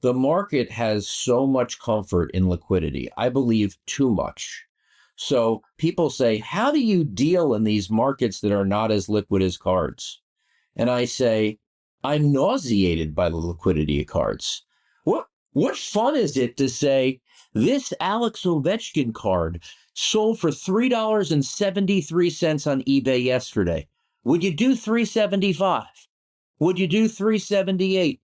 the market has so much comfort in liquidity. I believe too much. So people say, how do you deal in these markets that are not as liquid as cards? And I say, I'm nauseated by the liquidity of cards. What fun is it to say this Alex Ovechkin card sold for $3.73 on eBay yesterday? Would you do $3.75? Would you do $3.78?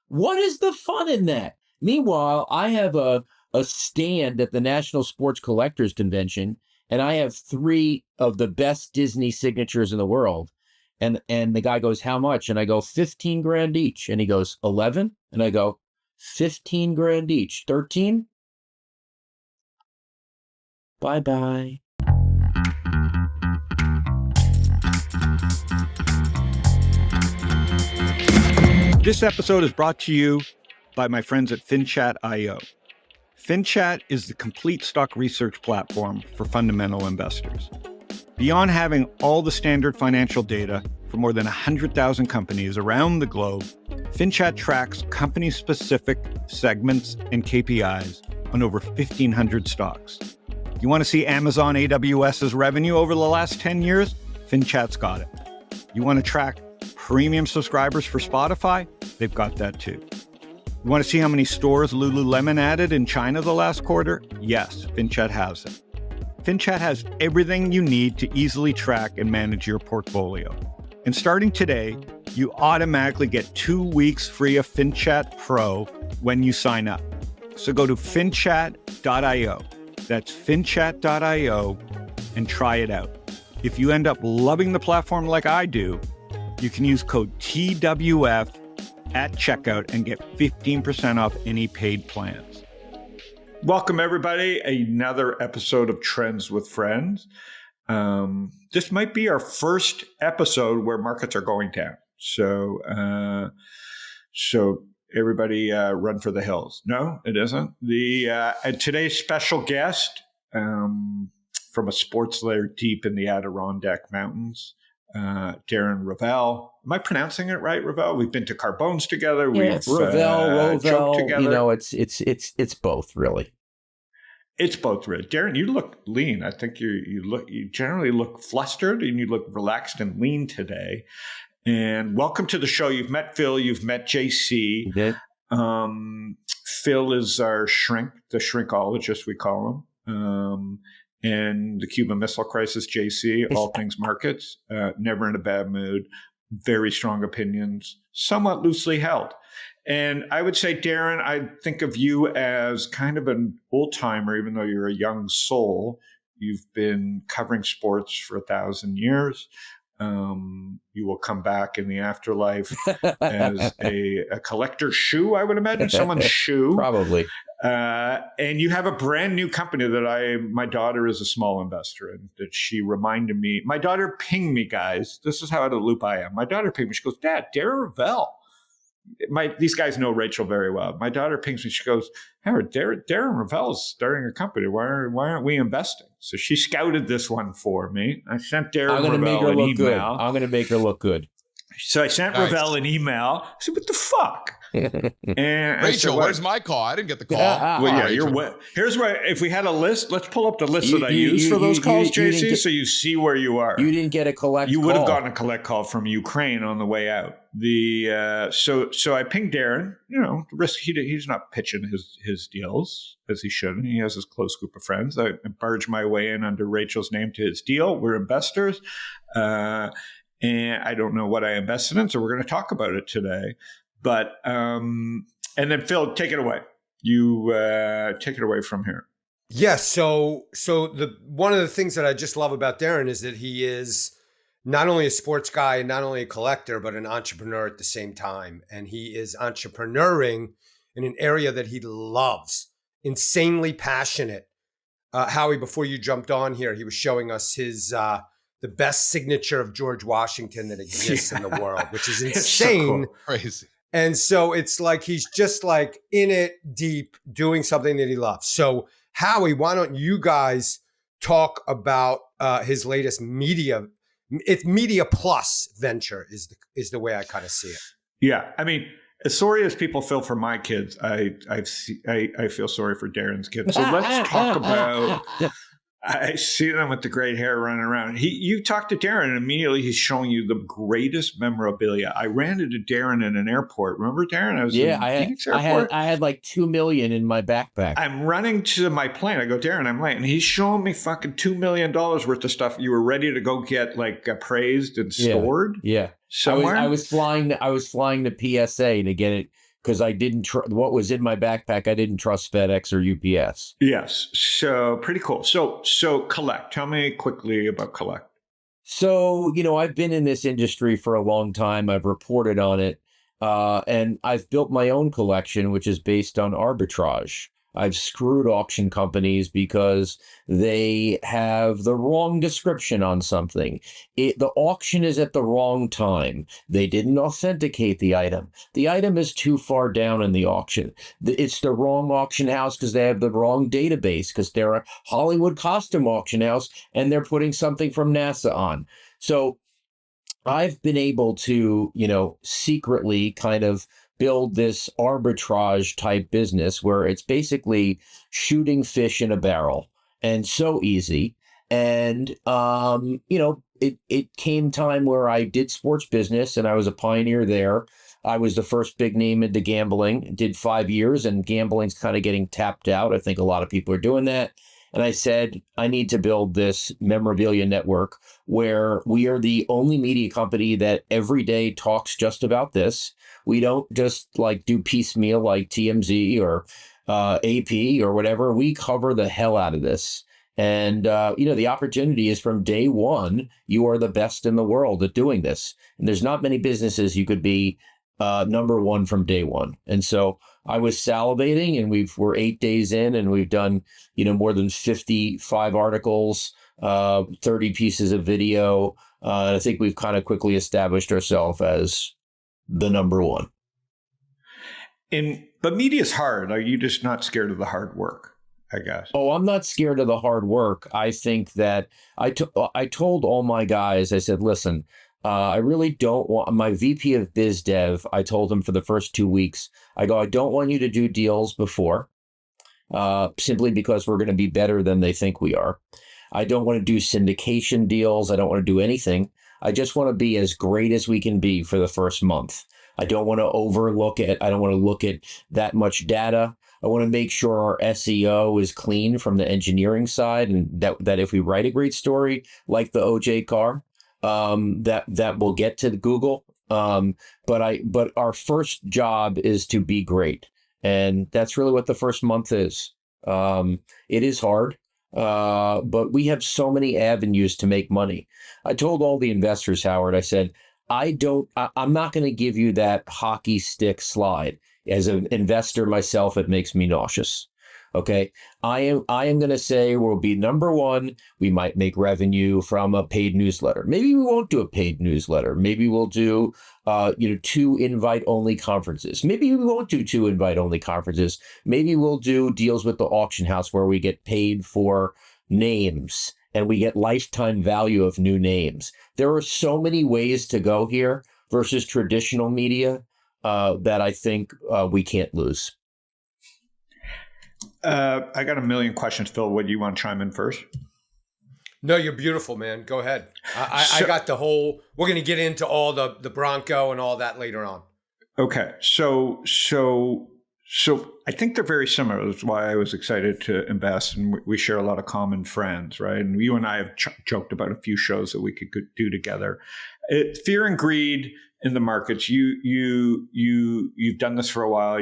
What is the fun in that? Meanwhile, I have a stand at the National Sports Collectors Convention, and I have 3 of the best Disney signatures in the world. And the guy goes, how much? And I go, 15 grand each. And he goes, 11? And I go, 15 grand each. 13? Bye-bye. This episode is brought to you by my friends at FinChat.io. FinChat is the complete stock research platform for fundamental investors. Beyond having all the standard financial data for more than 100,000 companies around the globe, FinChat tracks company-specific segments and KPIs on over 1,500 stocks. You want to see Amazon AWS's revenue over the last 10 years? FinChat's got it. You want to track premium subscribers for Spotify? They've got that too. You want to see how many stores Lululemon added in China the last quarter? Yes, FinChat has it. FinChat has everything you need to easily track and manage your portfolio. And starting today, you automatically get 2 weeks free of FinChat Pro when you sign up. So go to finchat.io. That's finchat.io and try it out. If you end up loving the platform like I do, you can use code TWF at checkout and get 15% off any paid plans. Welcome, everybody. Another episode of Trends with Friends. This might be our first episode where markets are going down. So everybody run for the hills. No, it isn't. And today's special guest from a sports lair deep in the Adirondack Mountains, Darren Rovell. Am I pronouncing it right, Rovell? We've been to Carbones together. Yeah, We've Rovell. together. You know, it's both really. It's both really. Darren, you look lean. I think you generally look flustered and you look relaxed and lean today. And welcome to the show. You've met Phil. You've met JC. You did? Phil is our shrink, the shrinkologist we call him. And the Cuban Missile Crisis, JC, all things markets, never in a bad mood, very strong opinions, somewhat loosely held. And I would say, Darren, I think of you as kind of an old timer, even though you're a young soul. You've been covering sports for 1,000 years. You will come back in the afterlife as a collector's shoe, I would imagine, someone's shoe. Probably. And you have a brand new company that my daughter is a small investor in, that she reminded me. My daughter pinged me, guys. This is how out of the loop I am. My daughter pinged me. She goes, Dad, Darren Rovell. These guys know Rachel very well. My daughter pings me. She goes, Howard, Darren Rovell is starting a company. Why aren't we investing? So she scouted this one for me. I sent Darren Rovell an email. I'm going to make her look good. So I sent Rovell an email. I said, what the fuck? And Rachel, where's my call? I didn't get the call. Well, yeah, here's where, if we had a list, let's pull up the list that I use for those calls, JC, so you see where you are. You didn't get a collect call. You would have gotten a collect call from Ukraine on the way out. So I pinged Darren. You know, the risk he's not pitching his deals as he should. He has his close group of friends. I barged my way in under Rachel's name to his deal. We're investors. And I don't know what I invested in, so we're going to talk about it today. But and then Phil, take it away. You take it away from here. Yes. So the one of the things that I just love about Darren is that he is not only a sports guy and not only a collector, but an entrepreneur at the same time. And he is entrepreneuring in an area that he loves, insanely passionate. Howie, before you jumped on here, he was showing us his the best signature of George Washington that exists in the world, which is insane. So cool. Crazy. And so it's like he's just like in it deep, doing something that he loves. So Howie, why don't you guys talk about his latest media plus venture is the way I kind of see it. Yeah, I mean, as sorry as people feel for my kids, I feel sorry for Darren's kids. So let's talk about. I see them with the great hair running around. You talk to Darren, and immediately he's showing you the greatest memorabilia. I ran into Darren in an airport. Remember, Darren? I was in Phoenix Airport. I had like $2 million in my backpack. I'm running to my plane. I go, Darren, I'm late, and he's showing me fucking $2 million worth of stuff. You were ready to go get like appraised and stored. Yeah. Somewhere. I was flying to PSA to get it. Because I didn't what was in my backpack, I didn't trust FedEx or UPS. Yes. So pretty cool. So collect. Tell me quickly about collect. So, I've been in this industry for a long time. I've reported on it. And I've built my own collection, which is based on arbitrage. I've screwed auction companies because they have the wrong description on something. The auction is at the wrong time. They didn't authenticate the item. The item is too far down in the auction. It's the wrong auction house because they have the wrong database, because they're a Hollywood costume auction house and they're putting something from NASA on. So I've been able to, secretly kind of build this arbitrage type business where it's basically shooting fish in a barrel, and so easy. And, it came time where I did sports business and I was a pioneer there. I was the first big name into gambling, did 5 years, and gambling's kind of getting tapped out. I think a lot of people are doing that. And I said, I need to build this memorabilia network where we are the only media company that every day talks just about this. We don't just like do piecemeal like TMZ or AP or whatever. We cover the hell out of this. And, the opportunity is from day one, you are the best in the world at doing this. And there's not many businesses you could be number one from day one. And so I was salivating, and we're 8 days in, and we've done, more than 55 articles, 30 pieces of video. And I think we've kind of quickly established ourselves as the number one. But media's hard. Are you just not scared of the hard work, I guess? Oh, I'm not scared of the hard work. I think that I told all my guys, I said, listen, I really don't want my VP of biz dev. I told him for the first 2 weeks, I don't want you to do deals before, simply because we're going to be better than they think we are. I don't want to do syndication deals. I don't want to do anything. I just want to be as great as we can be for the first month. I don't want to overlook it. I don't want to look at that much data. I want to make sure our SEO is clean from the engineering side, and that if we write a great story like the OJ car, that will get to Google. But our first job is to be great. And that's really what the first month is. It is hard, but we have so many avenues to make money. I told all the investors, Howard, I said, I'm not going to give you that hockey stick slide. As an investor myself, it makes me nauseous. Okay. I am going to say we'll be number one. We might make revenue from a paid newsletter. Maybe we won't do a paid newsletter. Maybe we'll do, 2 invite only conferences. Maybe we won't do 2 invite only conferences. Maybe we'll do deals with the auction house where we get paid for names and we get lifetime value of new names. There are so many ways to go here versus traditional media that I think we can't lose. I got a million questions, Phil. What do you want to chime in first? No, you're beautiful, man. Go ahead. I got the whole, we're going to get into all the Bronco and all that later on. Okay. So I think they're very similar. That's why I was excited to invest, and we share a lot of common friends, right? And you and I have joked about a few shows that we could do together. Fear and greed in the markets. You've done this for a while.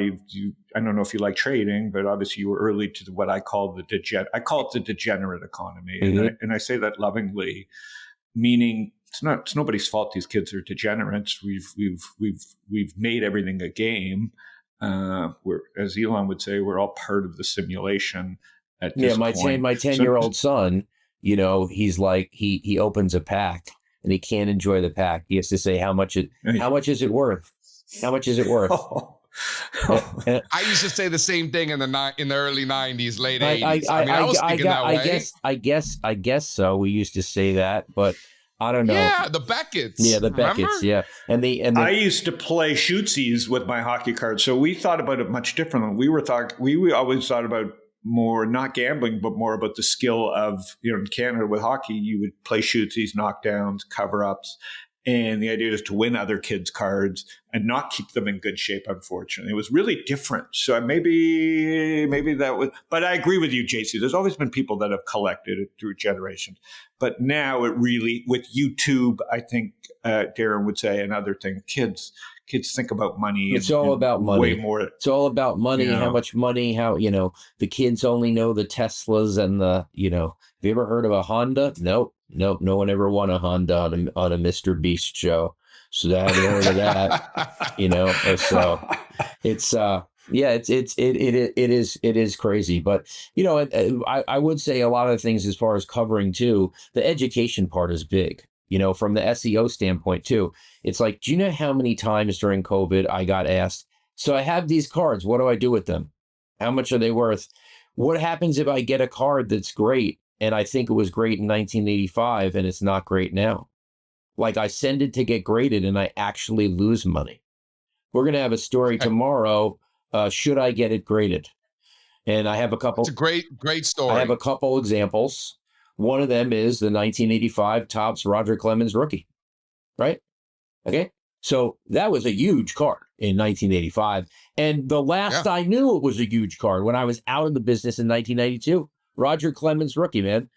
I don't know if you like trading, but obviously you were early to what I call the degenerate economy, mm-hmm. and I say that lovingly, meaning it's nobody's fault. These kids are degenerates. We've made everything a game. We're, as Elon would say, we're all part of the simulation. At this point. My 10-year-old son, he's like he opens a pack. And he can't enjoy the pack. He has to say, how much is it worth? How much is it worth? I used to say the same thing in the early 90s, late 80s. I was thinking that way. I guess so. We used to say that, but I don't know. Yeah, the Beckett's. Yeah, the remember? Beckett's. Yeah, and the I used to play shootsies with my hockey cards, so we thought about it much differently. We always thought about more not gambling, but more about the skill of, in Canada with hockey, you would play shootsies, knockdowns, cover ups. And the idea is to win other kids' cards and not keep them in good shape, unfortunately. It was really different. So maybe that was, but I agree with you, JC. There's always been people that have collected it through generations. But now it really, with YouTube, I think Darren would say, and other things, kids think about money. It's all about money. Way more. It's all about money, how much money, how, the kids only know the Teslas and the, have you ever heard of a Honda? Nope. No one ever won a Honda on a Mr. Beast show. So I haven't heard of that, so it's, it is crazy. But, I would say a lot of things as far as covering too, the education part is big, from the SEO standpoint too. It's like, do you know how many times during COVID I got asked, so I have these cards, what do I do with them? How much are they worth? What happens if I get a card that's great and I think it was great in 1985 and it's not great now? Like, I send it to get graded and I actually lose money. We're going to have a story tomorrow. Should I get it graded? And I have a couple. It's a great story. I have a couple examples. One of them is the 1985 Topps Roger Clemens rookie, right? Okay. So that was a huge card in 1985. And the last I knew it was a huge card when I was out of the business in 1992. Roger Clemens rookie, man.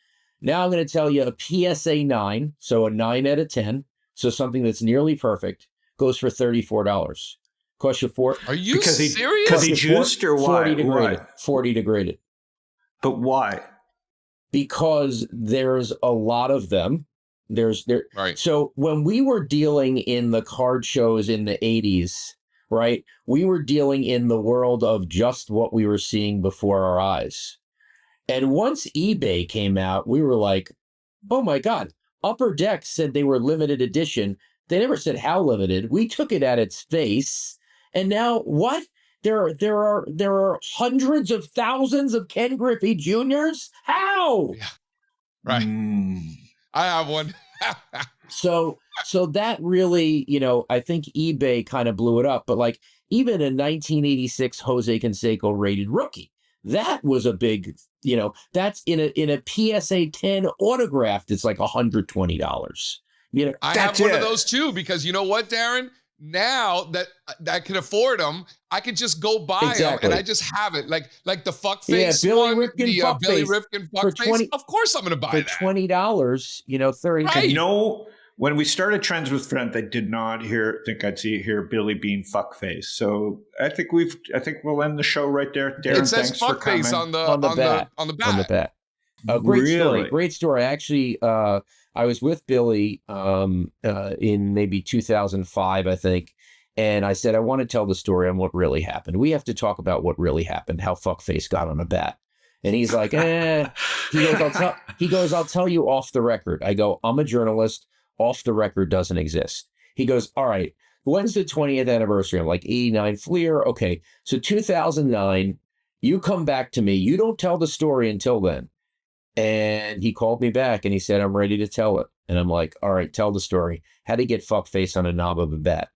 Now I'm going to tell you a PSA 9, so a 9 out of 10, so something that's nearly perfect, goes for $34. Cost you Are you serious? Because he juiced or why? 40 to grade it. 40 to grade it. But why? Because there's a lot of them. Right. So when we were dealing in the card shows in the 80s, right, we were dealing in the world of just what we were seeing before our eyes. And once eBay came out, we were like, oh my God, Upper Deck said they were limited edition. They never said how limited. We took it at its face. And now what? There are hundreds of thousands of Ken Griffey Juniors? How? Yeah. Right. I have one. So that really, I think eBay kind of blew it up. But like even a 1986 Jose Canseco rated rookie, that was a big, that's in a PSA 10 autographed. It's like $120. I have one of those too, because you know what, Darren? Now that I can afford them, I could just go buy them and I just have it. Like the fuckface Billy one, Ripken the Billy Ripken fuckface. Of course I'm going to buy that. For $20, 30. Right. When we started Trends with Friends, I did not think I'd hear Billy Bean fuckface. So I think we'll end the show right there. Darren, it says thanks for coming. fuckface on the bat. Great story. Actually, I was with Billy in maybe 2005, I think, and I said I want to tell the story on what really happened. We have to talk about what really happened, how fuckface got on a bat. And he's like, He goes, I'll tell you off the record. I go, I'm a journalist. Off the record doesn't exist. He goes, all right, when's the 20th anniversary? I'm like, 89 Fleer. Okay, so 2009, you come back to me. You don't tell the story until then. And he called me back and he said, I'm ready to tell it. And I'm like, all right, tell the story. How'd he get fuckface on a knob of a bat?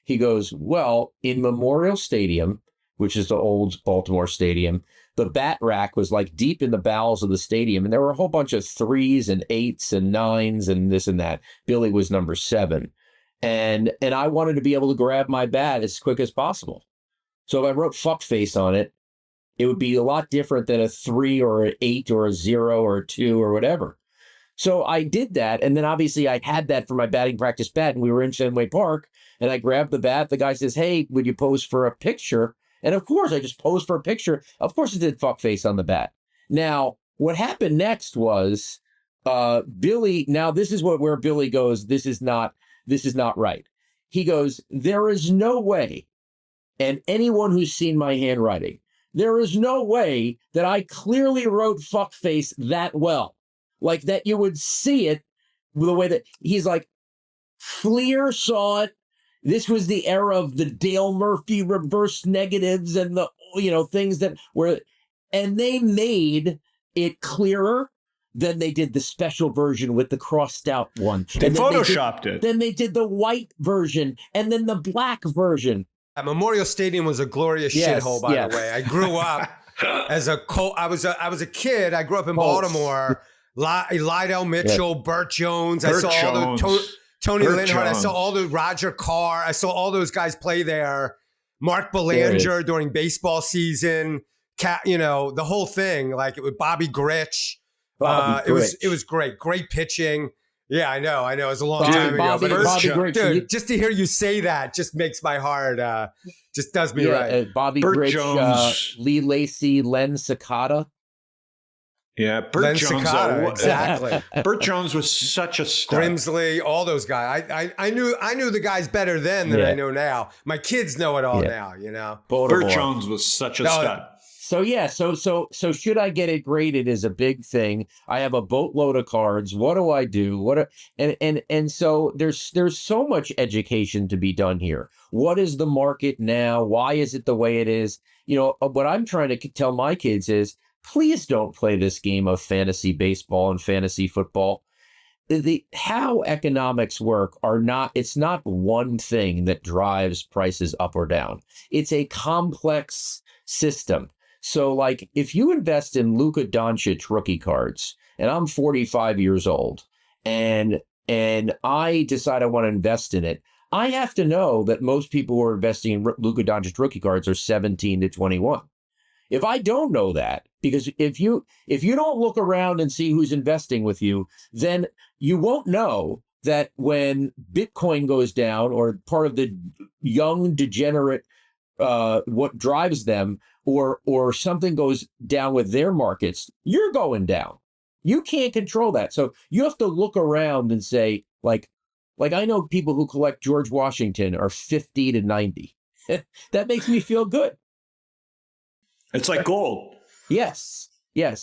He goes, well, in Memorial Stadium, which is the old Baltimore Stadium, the bat rack was like deep in the bowels of the stadium. And there were a whole bunch of 3s and 8s and 9s and this and that. Billy was number 7. And I wanted to be able to grab my bat as quick as possible. So if I wrote fuckface on it, it would be a lot different than a 3 or an 8 or a 0 or a 2 or whatever. So I did that. And then obviously I had that for my batting practice bat. And we were in Fenway Park and I grabbed the bat. The guy says, hey, would you pose for a picture? And of course, I just posed for a picture. Of course, it did fuckface on the bat. Now, what happened next was Billy. Now, this is where Billy goes, this is not right. He goes, there is no way. And anyone who's seen my handwriting, there is no way that I clearly wrote fuckface that well. Like that you would see it the way that he's like, Fleer saw it. This was the era of the Dale Murphy reverse negatives and the, things that were, and they made it clearer. Then they did the special version with the crossed out one. They photoshopped it. Then they did the white version and then the black version. At Memorial Stadium was a glorious shithole, by the way. I grew up as a I was a kid. I grew up in Baltimore. Lydell Mitchell, Burt Jones. I saw all the Tony Linhart. I saw all the Roger Carr. I saw all those guys play there. Mark Belanger during baseball season. The whole thing. Like it was Bobby Grich. It was great pitching. Yeah, I know. It was a long time ago. But Bobby Grich, dude, just to hear you say that just makes my heart just does me right. Bobby Grich, Lee Lacy, Len Sakata. Yeah, Burt Jones. Exactly. Burt Jones was such a star. Grimsley, all those guys. I knew the guys better then than I know now. My kids know it all now. Baltimore. Burt Jones was such a stud. So should I get it graded is a big thing. I have a boatload of cards. What do I do? And so there's so much education to be done here. What is the market now? Why is it the way it is? What I'm trying to tell my kids is, please don't play this game of fantasy baseball and fantasy football. How economics work it's not one thing that drives prices up or down. It's a complex system. So like if you invest in Luka Doncic rookie cards, and I'm 45 years old, and I decide I want to invest in it, I have to know that most people who are investing in Luka Doncic rookie cards are 17 to 21. If I don't know that, because if you don't look around and see who's investing with you, then you won't know that when Bitcoin goes down or part of the young degenerate, what drives them, or something goes down with their markets, you're going down. You can't control that. So you have to look around and say, like I know people who collect George Washington are 50 to 90. That makes me feel good. It's like gold. Yes.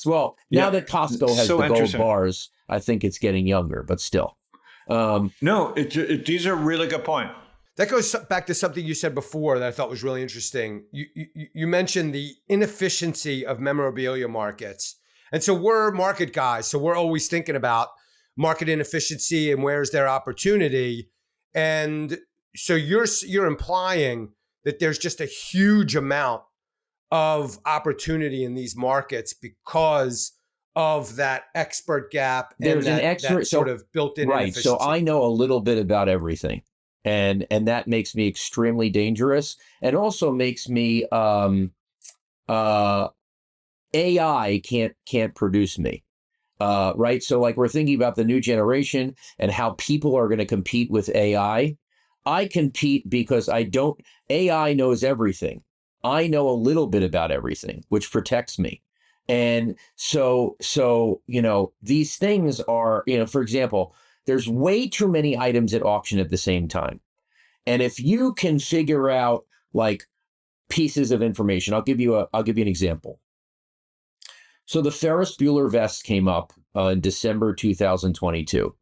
Well, now that Costco has the gold bars, I think it's getting younger, but still. These are really good points. That goes back to something you said before that I thought was really interesting. You mentioned the inefficiency of memorabilia markets. And so we're market guys. So we're always thinking about market inefficiency and where's their opportunity. And so you're implying that there's just a huge amount of opportunity in these markets because of that expert gap and that sort of built-in inefficiency. So I know a little bit about everything. And that makes me extremely dangerous, and also makes me AI can't produce me, right? So like we're thinking about the new generation and how people are going to compete with AI. I compete because AI knows everything. I know a little bit about everything, which protects me. And so these things are, for example, there's way too many items at auction at the same time. And if you can figure out like pieces of information, I'll give you an example. So the Ferris Bueller vest came up in December 2022.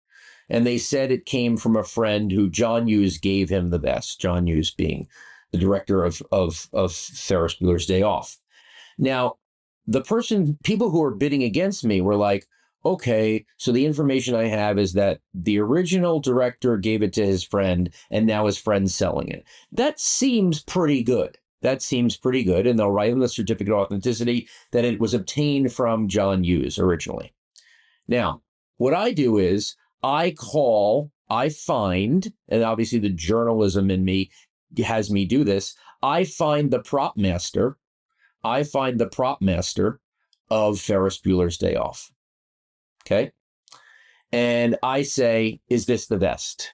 And they said it came from a friend who John Hughes gave him the vest, John Hughes being the director of Ferris Bueller's Day Off. Now, people who were bidding against me were like, okay, so the information I have is that the original director gave it to his friend and now his friend's selling it. That seems pretty good. And they'll write him the certificate of authenticity that it was obtained from John Hughes originally. Now, what I do is I find, and obviously the journalism in me has me do this, I find the prop master of Ferris Bueller's Day Off. Okay. And I say, is this the vest?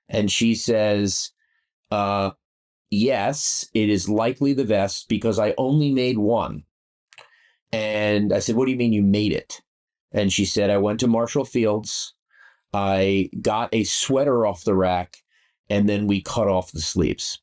And she says, yes, it is likely the vest because I only made one. And I said, what do you mean you made it? And she said, I went to Marshall Fields. I got a sweater off the rack and then we cut off the sleeves.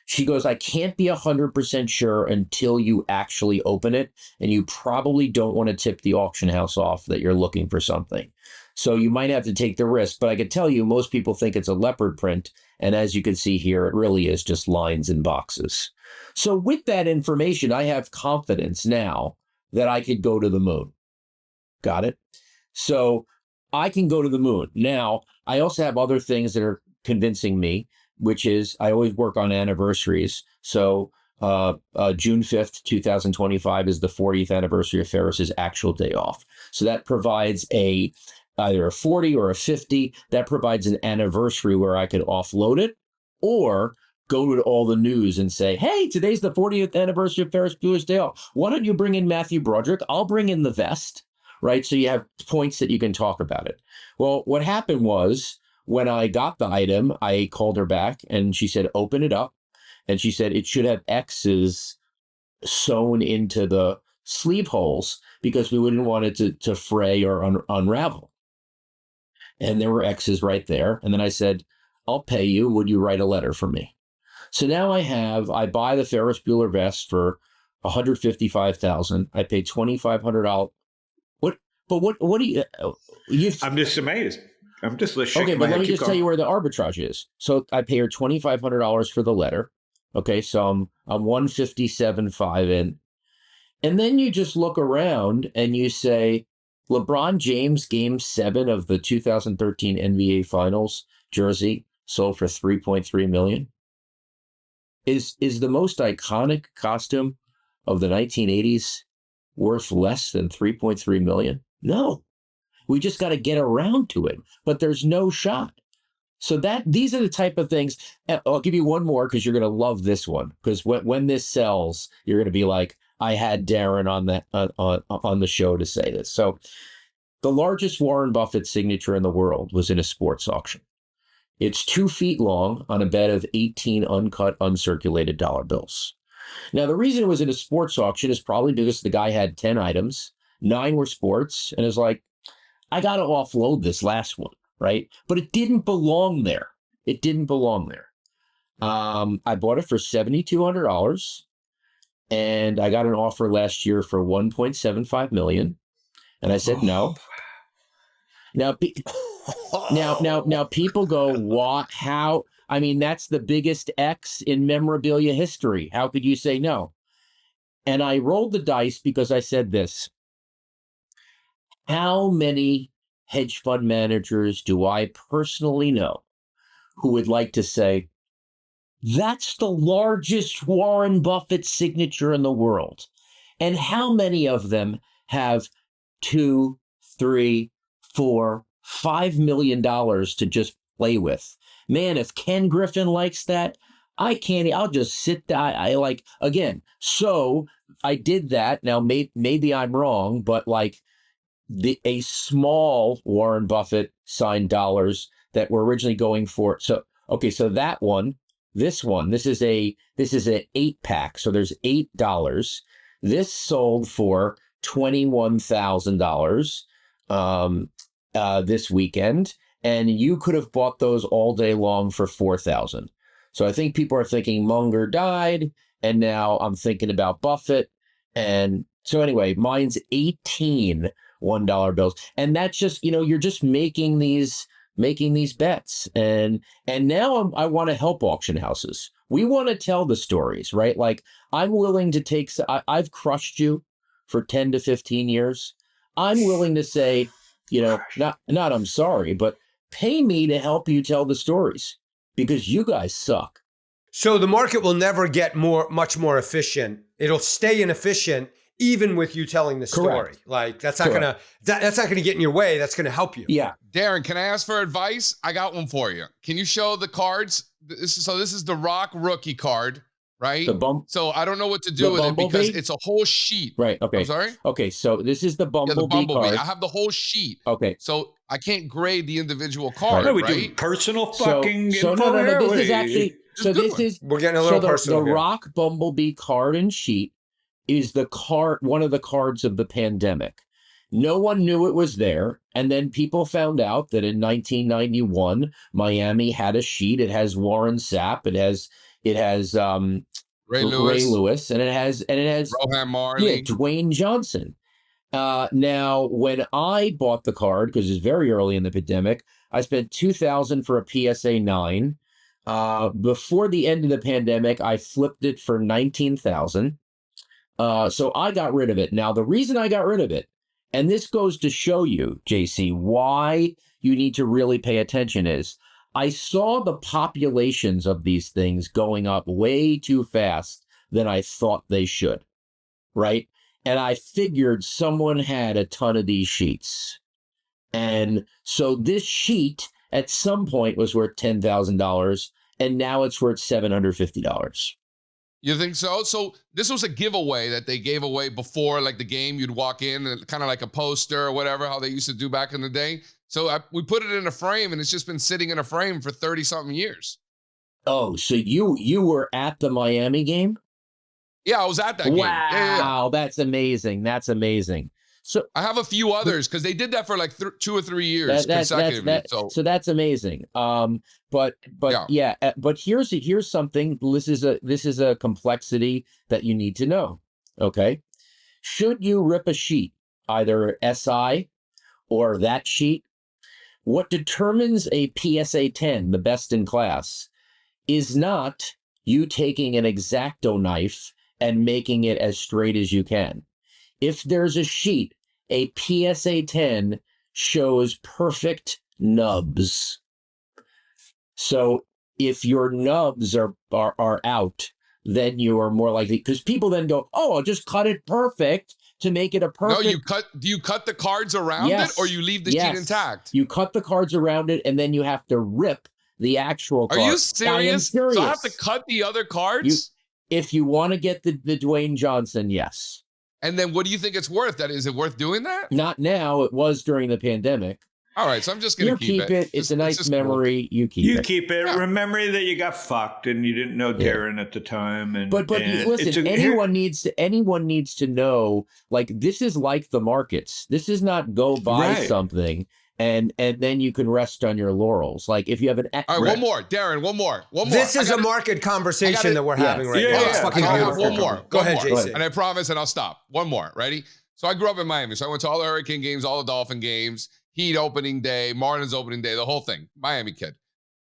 She goes, I can't be 100% sure until you actually open it, and you probably don't want to tip the auction house off that you're looking for something. So you might have to take the risk, but I can tell you most people think it's a leopard print, and as you can see here, it really is just lines and boxes. So with that information, I have confidence now that I could go to the moon. Got it? So I can go to the moon. Now, I also have other things that are convincing me, which is I always work on anniversaries. So June 5th, 2025 is the 40th anniversary of Ferris's actual day off. So that provides either a 40 or a 50. That provides an anniversary where I could offload it or go to all the news and say, hey, today's the 40th anniversary of Ferris Bueller's Day Off. Why don't you bring in Matthew Broderick? I'll bring in the vest, right? So you have points that you can talk about it. Well, what happened was when I got the item, I called her back and she said, open it up. And she said it should have X's sewn into the sleeve holes because we wouldn't want it to fray or unravel. And there were X's right there. And then I said, I'll pay you. Would you write a letter for me? So now I buy the Ferris Bueller vest for $155,000. I paid $2,500. What do you? I'm just amazed. I'm just shaking okay, my but head. let me just tell you where the arbitrage is. So I pay her $2,500 for the letter. Okay, so I'm 157.5 in. And then you just look around and you say, LeBron James Game 7 of the 2013 NBA Finals jersey sold for $3.3 million. Is the most iconic costume of the 1980s worth less than $3.3 million? No. We just got to get around to it, but there's no shot. So these are the type of things. I'll give you one more because you're going to love this one. Because when this sells, you're going to be like, I had Darren on the show to say this. So the largest Warren Buffett signature in the world was in a sports auction. It's 2 feet long on a bed of 18 uncut, uncirculated dollar bills. Now, the reason it was in a sports auction is probably because the guy had 10 items, 9 were sports, and is like, I got to offload this last one. Right? But it didn't belong there. It didn't belong there. I bought it for $7,200 and I got an offer last year for $1.75 million. And I said no. Now people go, what? How? I mean, that's the biggest X in memorabilia history. How could you say no? And I rolled the dice because I said this. How many hedge fund managers do I personally know who would like to say, that's the largest Warren Buffett signature in the world? And how many of them have $2, $3, $4, $5 million to just play with? Man, if Ken Griffin likes that, I'll just sit there. Again, so I did that. Now, maybe I'm wrong, but a small Warren Buffett signed dollars that were originally going for. So that one, this is an 8-pack. So there's $8. This sold for $21,000 this weekend, and you could have bought those all day long for $4,000. So I think people are thinking Munger died, and now I'm thinking about Buffett, and so anyway, mine's 18 $1 bills. And that's just, you're just making these bets. And now I want to help auction houses. We want to tell the stories, right? Like I'm willing to I've crushed you for 10 to 15 years. I'm willing to say, not I'm sorry, but pay me to help you tell the stories because you guys suck. So the market will never get much more efficient. It'll stay inefficient even with you telling the story. Correct. Like that's not gonna get in your way. That's gonna help you. Yeah. Darren, can I ask for advice? I got one for you. Can you show the cards? This is the Rock rookie card, right? So I don't know what to do with it because it's a whole sheet. Right. Okay. I'm sorry? Okay. So this is the Bumblebee card. I have the whole sheet. Okay. So I can't grade the individual card, What are we right? doing? Personal fucking so info no. here? This is actually we're getting a little personal. The Rock Bumblebee card and sheet is one of the cards of the pandemic. No one knew it was there. And then people found out that in 1991, Miami had a sheet. It has Warren Sapp. It has Ray Lewis, and it has Rohan Marley. Yeah, Dwayne Johnson. Now, when I bought the card, because it's very early in the pandemic, I spent $2,000 for a PSA 9. Before the end of the pandemic, I flipped it for $19,000. So I got rid of it. Now, the reason I got rid of it And this goes to show you, JC, why you need to really pay attention is I saw the populations of these things going up way too fast than I thought they should, right? And I figured someone had a ton of these sheets. And so this sheet at some point was worth $10,000, and now it's worth $750. You think so? So this was a giveaway that they gave away before, like the game. You'd walk in, and kind of like a poster or whatever, how they used to do back in the day. So we put it in a frame, and it's just been sitting in a frame for 30-something years. Oh, so you were at the Miami game? Yeah, I was at that game. Wow, that's amazing. That's amazing. So I have a few others because they did that for like 2 or 3 years consecutively. So that's amazing. But here's something. This is a complexity that you need to know. Okay, should you rip a sheet, either SI or that sheet? What determines a PSA 10, the best in class, is not you taking an X-Acto knife and making it as straight as you can. If there's a sheet, a PSA 10 shows perfect nubs. So if your nubs are out, then you are more likely, because people then go, oh, I'll just cut it perfect to make it a perfect. No, do you cut the cards around it, or you leave the sheet intact? You cut the cards around it, and then you have to rip the actual card. Are you serious? I am serious. So I have to cut the other cards? If you want to get the Dwayne Johnson, yes. And then what do you think it's worth? Is it worth doing that? Not now. It was during the pandemic. All right, so I'm just going to keep it. It's a nice memory. Cool. You keep it. Yeah. Remember that you got fucked and you didn't know Darren at the time. But listen, anyone needs to know, like, this is like the markets. This is not go buy something and then you can rest on your laurels. Like if you have an all right, one more, Darren, one more. This is a market conversation that we're having right now. It's fucking beautiful. One more. Go ahead, Jason. And I promise, and I'll stop. One more. Ready? So I grew up in Miami, so I went to all the Hurricane games, all the Dolphin games, Heat opening day, Marlins opening day, the whole thing. Miami kid.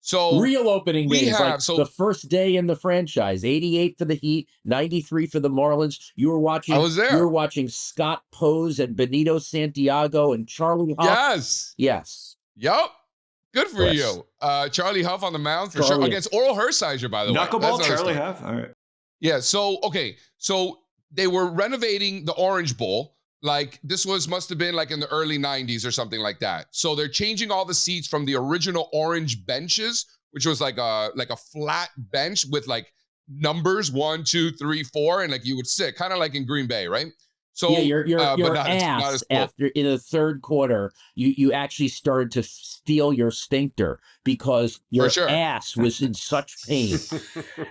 So real opening days, like the first day in the franchise. 88 for the Heat, 93 for the Marlins. You were watching. I was there. You were watching Scott Pose and Benito Santiago and Charlie Huff. Yes. Yup. Good for you. Charlie Huff on the mound for sure against Oral Hershiser, by the way. Knuckleball Charlie Huff. All right. Yeah. So So they were renovating the Orange Bowl. Like this must have been like in the early 90s or something like that. So they're changing all the seats from the original orange benches, which was like a flat bench with like numbers 1, 2, 3, 4, and like you would sit kind of like in Green Bay, right? So yeah, your ass after in the third quarter, you actually started to feel your sphincter because your ass was in such pain.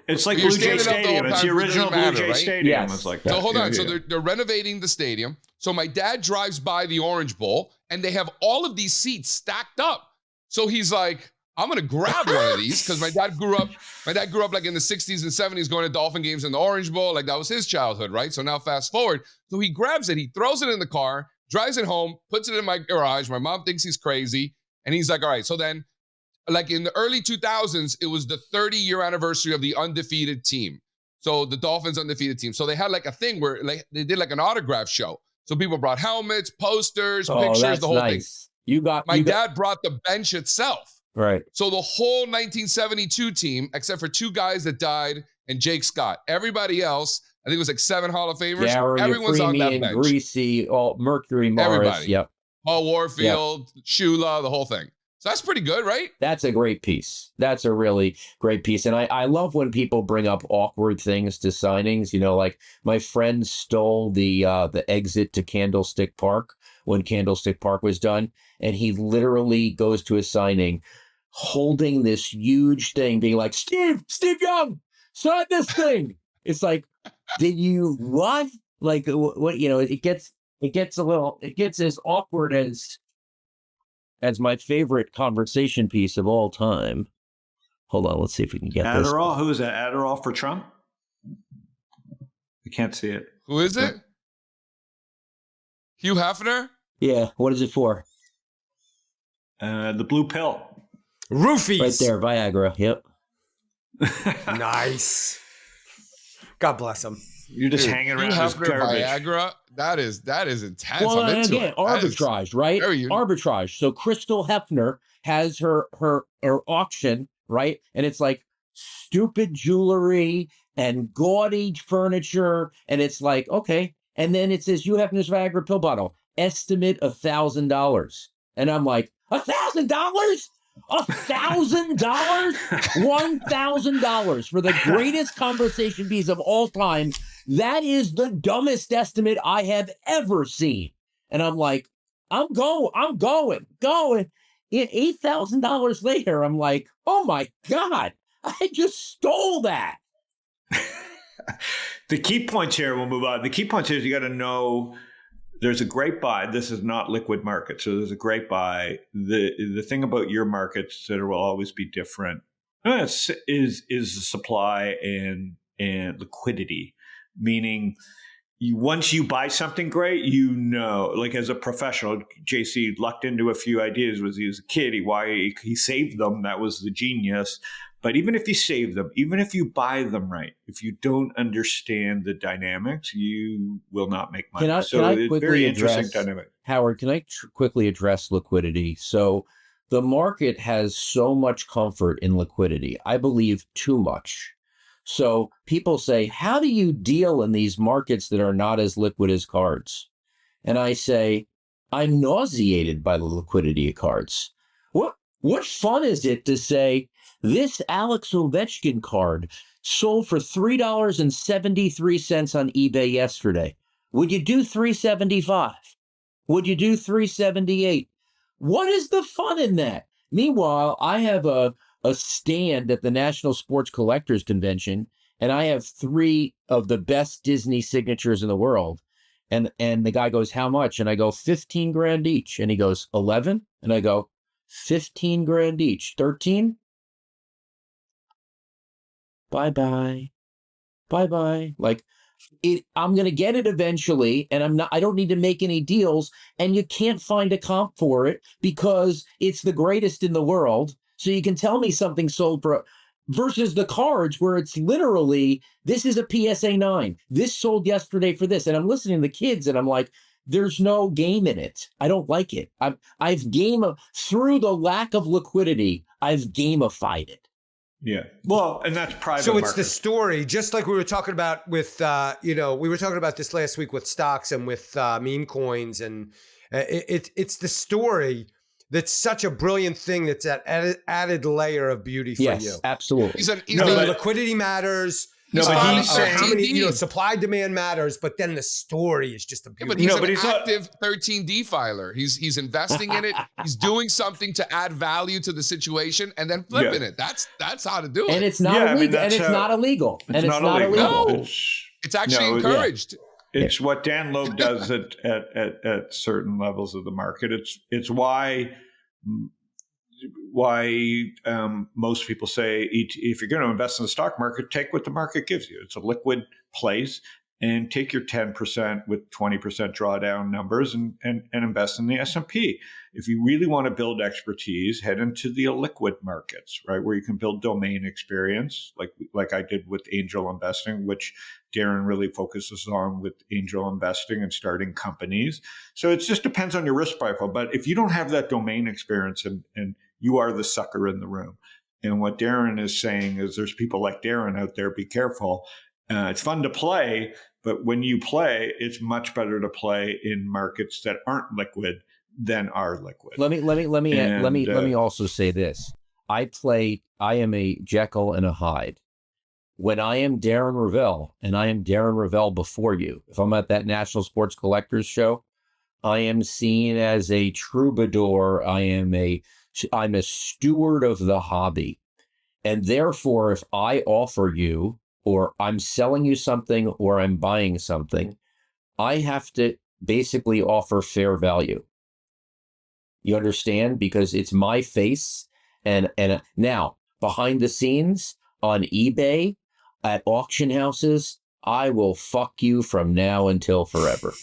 It's like Blue Jay Stadium. It's the original Blue Jay Stadium. Yes. It's like that. So hold on. So they're renovating the stadium. So my dad drives by the Orange Bowl, and they have all of these seats stacked up. So he's like, I'm gonna grab one of these because my dad grew up like in the 60s and 70s going to Dolphin games in the Orange Bowl. Like that was his childhood, right? So now fast forward. So he grabs it, he throws it in the car, drives it home, puts it in my garage. My mom thinks he's crazy. And he's like, all right. So then like in the early 2000s, it was the 30-year anniversary of the undefeated team. So the Dolphins undefeated team. So they had like a thing where like they did like an autograph show. So people brought helmets, posters, pictures, the whole thing. My dad brought the bench itself. Right. So the whole 1972 team, except for 2 guys that died and Jake Scott, everybody else, I think it was like 7 Hall of Famers. Gary, everyone's on that bench. Greasy, Mercury Morris. Everybody. Yep. Paul Warfield, Shula, the whole thing. So that's pretty good, right? That's a great piece. That's a really great piece. And I love when people bring up awkward things to signings. You know, like my friend stole the exit to Candlestick Park when Candlestick Park was done. And he literally goes to a signing holding this huge thing, being like, Steve Young, sign this thing. It's like, did you what? Like what, you know, it gets as awkward as my favorite conversation piece of all time. Hold on, let's see if we can get Adderall. this. Adderall? Who is that? Adderall for Trump? I can't see it. Who is it? Hugh Hefner? Yeah, what is it for? The blue pill. Roofies. Right there, Viagra. Yep. Nice. God bless him. You're just Dude, hanging Hugh around this Hefner garbage. Viagra. That is intense. Well, I'm into again, it. That is arbitrage, right? very unique. Arbitrage. So Crystal Hefner has her auction, right? And it's like stupid jewelry and gaudy furniture, and it's like, okay. And then it says Hugh Hefner's Viagra pill bottle, estimate $1,000, and I'm like, $1,000? $1,000? $1,000 for the greatest conversation piece of all time. That is the dumbest estimate I have ever seen. And I'm like, I'm going. $8,000 later, I'm like, oh my God, I just stole that. The key points here, we'll move on. The key points is you got to know there's a great buy. This is not liquid market. So there's a great buy. The thing about your markets that will always be different is the supply and liquidity, meaning once you buy something great, like as a professional, JC lucked into a few ideas when he was a kid. He saved them. That was the genius. But even if you save them, even if you buy them right, if you don't understand the dynamics, you will not make money. Can I it's quickly very address, interesting dynamic. Howard, can I quickly address liquidity? So the market has so much comfort in liquidity. I believe too much. So people say, how do you deal in these markets that are not as liquid as cards? And I say, I'm nauseated by the liquidity of cards. What fun is it to say, this Alex Ovechkin card sold for $3.73 on eBay yesterday. Would you do $3.75? Would you do $3.78? What is the fun in that? Meanwhile, I have a stand at the National Sports Collectors Convention, and I have 3 of the best Disney signatures in the world. And the guy goes, how much? And I go, 15 grand each. And he goes, 11? And I go, 15 grand each. 13? Bye-bye. Bye-bye. Like, I'm going to get it eventually, and I don't need to make any deals, and you can't find a comp for it because it's the greatest in the world. So you can tell me something sold for versus the cards where it's literally, this is a PSA 9. This sold yesterday for this. And I'm listening to the kids and I'm like, there's no game in it. I don't like it. Through the lack of liquidity, I've gamified it. Yeah. Well, and that's private. So it's market. the story, just like we were talking about with, we were talking about this last week with stocks and with meme coins. And it's the story that's such a brilliant thing that's that added layer of beauty for you. Yes, absolutely. Liquidity matters. No, but he's saying how many, supply demand matters, but then the story is just a beautiful. Yeah, but he's an active 13D filer. He's investing in it. He's doing something to add value to the situation and then flipping it. That's how to do it. And it's not illegal. And it's not illegal. It's not illegal. No, it's actually encouraged. It's what Dan Loeb does at certain levels of the market. It's why most people say if you're going to invest in the stock market, take what the market gives you. It's a liquid place, and take your 10% with 20% drawdown numbers and invest in the S&P. If you really want to build expertise, head into the illiquid markets, right, where you can build domain experience, like I did with angel investing, which Darren really focuses on with angel investing and starting companies. So it just depends on your risk profile. But if you don't have that domain experience and you are the sucker in the room. And what Darren is saying is there's people like Darren out there, be careful. It's fun to play, but when you play, it's much better to play in markets that aren't liquid than are liquid. Let me also say this. I am a Jekyll and a Hyde. When I am Darren Rovell, and I am Darren Rovell before you, if I'm at that National Sports Collectors show, I am seen as a troubadour. I'm a steward of the hobby. And therefore, if I offer you, or I'm selling you something, or I'm buying something, I have to basically offer fair value. You understand? Because it's my face. And now, behind the scenes, on eBay, at auction houses, I will fuck you from now until forever.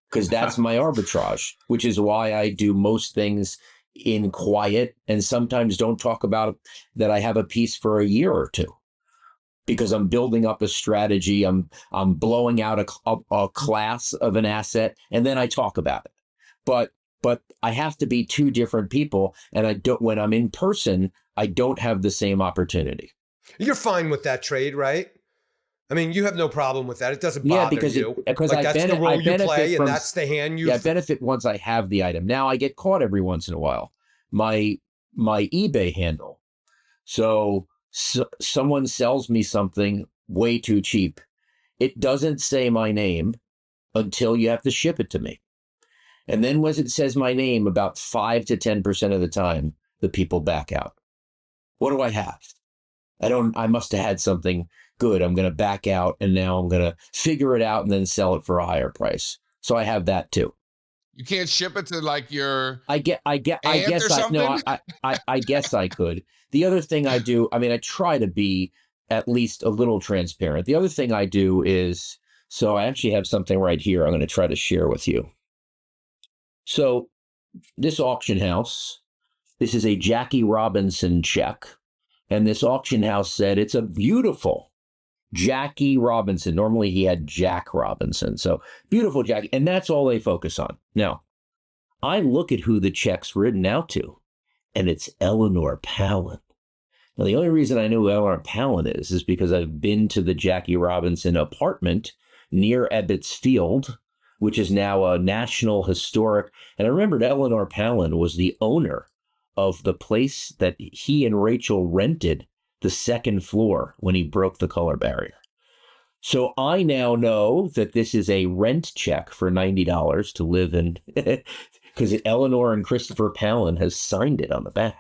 Because that's my arbitrage, which is why I do most things in quiet and sometimes don't talk about that I have a piece for a year or two. because I'm building up a strategy. I'm blowing out a class of an asset, and then I talk about it. But I have to be two different people, and I don't. When I'm in person, I don't have the same opportunity. You're fine with that trade, right? I mean, you have no problem with that. It doesn't bother you. Because like I that's the role you play, and that's the hand you. Yeah, I benefit once I have the item. Now I get caught every once in a while. My eBay handle. So someone sells me something way too cheap. It doesn't say my name until you have to ship it to me. And then when it says my name, about 5 to 10% of the time, the people back out. What do I have? I must have had something good. I'm going to back out, and now I'm going to figure it out and then sell it for a higher price. So I have that too. You can't ship it to like your I guess I guess I could. The other thing I do, I mean, I try to be at least a little transparent. The other thing I do is, so I actually have something right here I'm going to try to share with you. So this auction house, this is a Jackie Robinson check. And this auction house said it's a beautiful Jackie Robinson. Normally he had Jack Robinson. So beautiful Jackie. And that's all they focus on. Now, I look at who the check's written out to, and it's Eleanor Palin. Now, the only reason I know who Eleanor Palin is because I've been to the Jackie Robinson apartment near Ebbets Field, which is now a National Historic. And I remembered Eleanor Palin was the owner of the place that he and Rachel rented the second floor when he broke the color barrier. So I now know that this is a rent check for $90 to live in, because Eleanor and Christopher Palin has signed it on the back.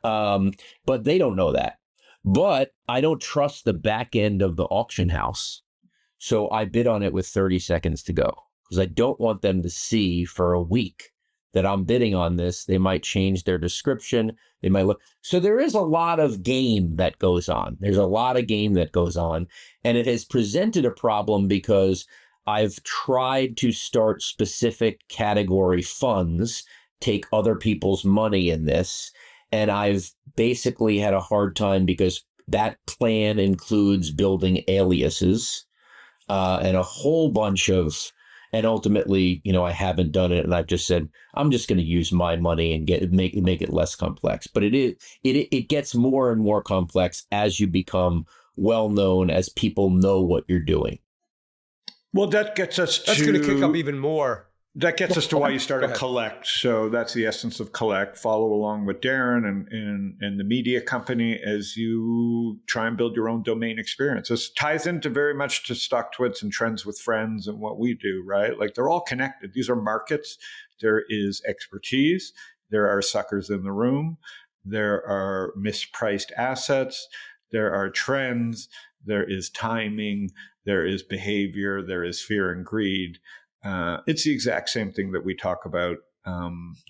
But they don't know that. But I don't trust the back end of the auction house. So I bid on it with 30 seconds to go, because I don't want them to see for a week that I'm bidding on this. They might change their description. They might look. So there is a lot of game that goes on. There's a lot of game that goes on. And it has presented a problem because I've tried to start specific category funds, take other people's money in this. And I've basically had a hard time because that plan includes building aliases and a whole bunch of. And ultimately, I haven't done it, and I've just said I'm just going to use my money and make it less complex. But it gets more and more complex as you become well known, as people know what you're doing. Well, that gets us That's going to kick up even more. That gets us to why you started Collect. So that's the essence of Collect. Follow along with Darren and the media company as you try and build your own domain experience. This ties into very much to Stock Twits and Trends with Friends and what we do, right? Like they're all connected. These are markets. There is expertise. There are suckers in the room. There are mispriced assets. There are trends. There is timing. There is behavior. There is fear and greed. It's the exact same thing that we talk about,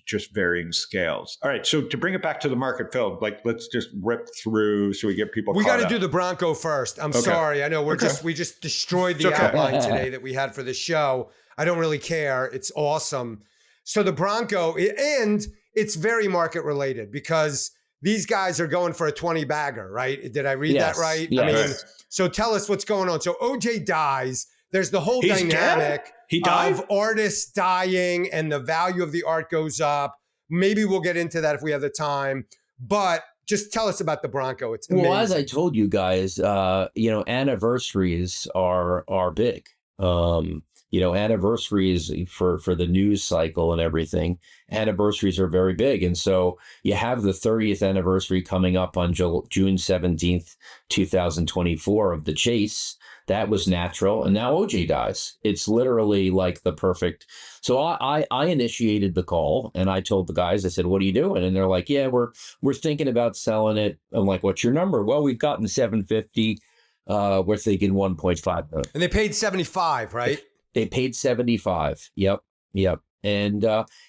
just varying scales. All right. So to bring it back to the market, Phil, let's just rip through so we get people caught up. We got to do the Bronco first. I'm sorry. I know we just destroyed the outline today that we had for the show. I don't really care. It's awesome. So the Bronco, and it's very market related because these guys are going for a 20 bagger, right? Did I read that right? Yes. I mean, so tell us what's going on. So OJ dies. There's the whole dynamic of artists dying and the value of the art goes up. Maybe we'll get into that if we have the time. But just tell us about the Bronco. It's amazing. Well, as I told you guys, anniversaries are big. Anniversaries for the news cycle and everything. Anniversaries are very big. And so you have the 30th anniversary coming up on June 17th, 2024 of the chase. That was natural. And now OJ dies. It's literally like the perfect. So I initiated the call and I told the guys, I said, what are you doing? And they're like, yeah, we're thinking about selling it. I'm like, what's your number? Well, we've gotten 750. We're thinking 1.5 million. And they paid 75, right? They paid 75. Yep. And,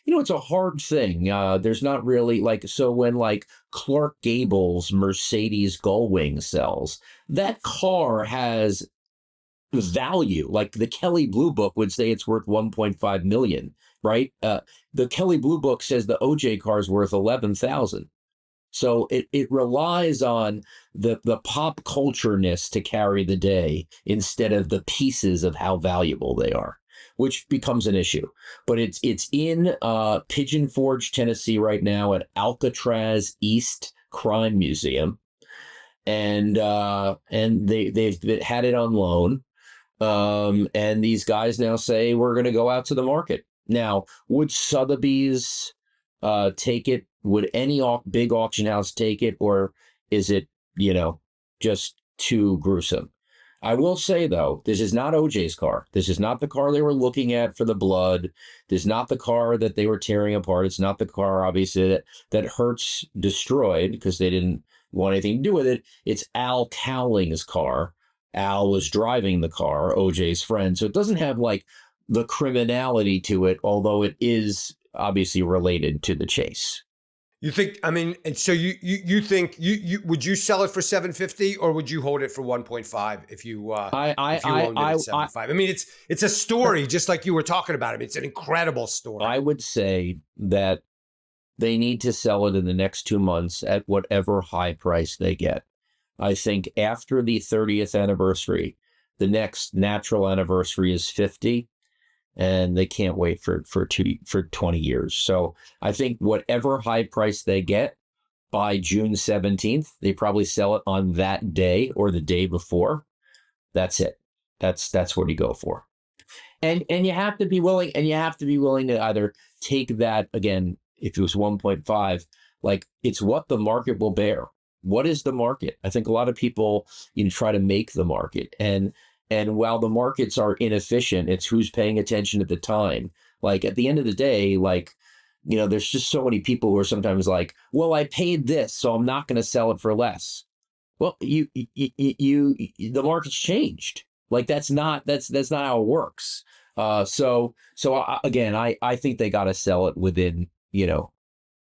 it's a hard thing. There's not really so when Clark Gable's Mercedes Gullwing sells, that car has value. Like the Kelley Blue Book would say it's worth 1.5 million, right? The Kelley Blue Book says the OJ car is worth 11,000. So it relies on the pop culture-ness to carry the day instead of the pieces of how valuable they are, which becomes an issue. But it's in Pigeon Forge, Tennessee right now at Alcatraz East Crime Museum, and they've had it on loan. And these guys now say we're going to go out to the market. Now, would Sotheby's take it? Would any big auction house take it, or is it, just too gruesome? I will say, though, this is not OJ's car. This is not the car they were looking at for the blood. This is not the car that they were tearing apart. It's not the car, obviously, that Hertz destroyed because they didn't want anything to do with it. It's Al Cowling's car. Al was driving the car, OJ's friend. So it doesn't have like the criminality to it, although it is obviously related to the chase. You think, I mean, and so you think you would you sell it for $750 or would you hold it for 1.5 if you owned it at $7.5? I mean, it's a story just like you were talking about. I mean, it's an incredible story. I would say that they need to sell it in the next 2 months at whatever high price they get. I think after the 30th anniversary, the next natural anniversary is 50. And they can't wait for 20 years. So I think whatever high price they get by June 17th, they probably sell it on that day or the day before. That's it. That's what you go for. And you have to be willing, to either take that, again, if it was 1.5, like it's what the market will bear. What is the market? I think a lot of people try to make the market, and while the markets are inefficient, it's who's paying attention at the time. Like at the end of the day, there's just so many people who are sometimes like, well, I paid this, so I'm not going to sell it for less. Well, the market's changed. Like that's not how it works. So again, I think they got to sell it within,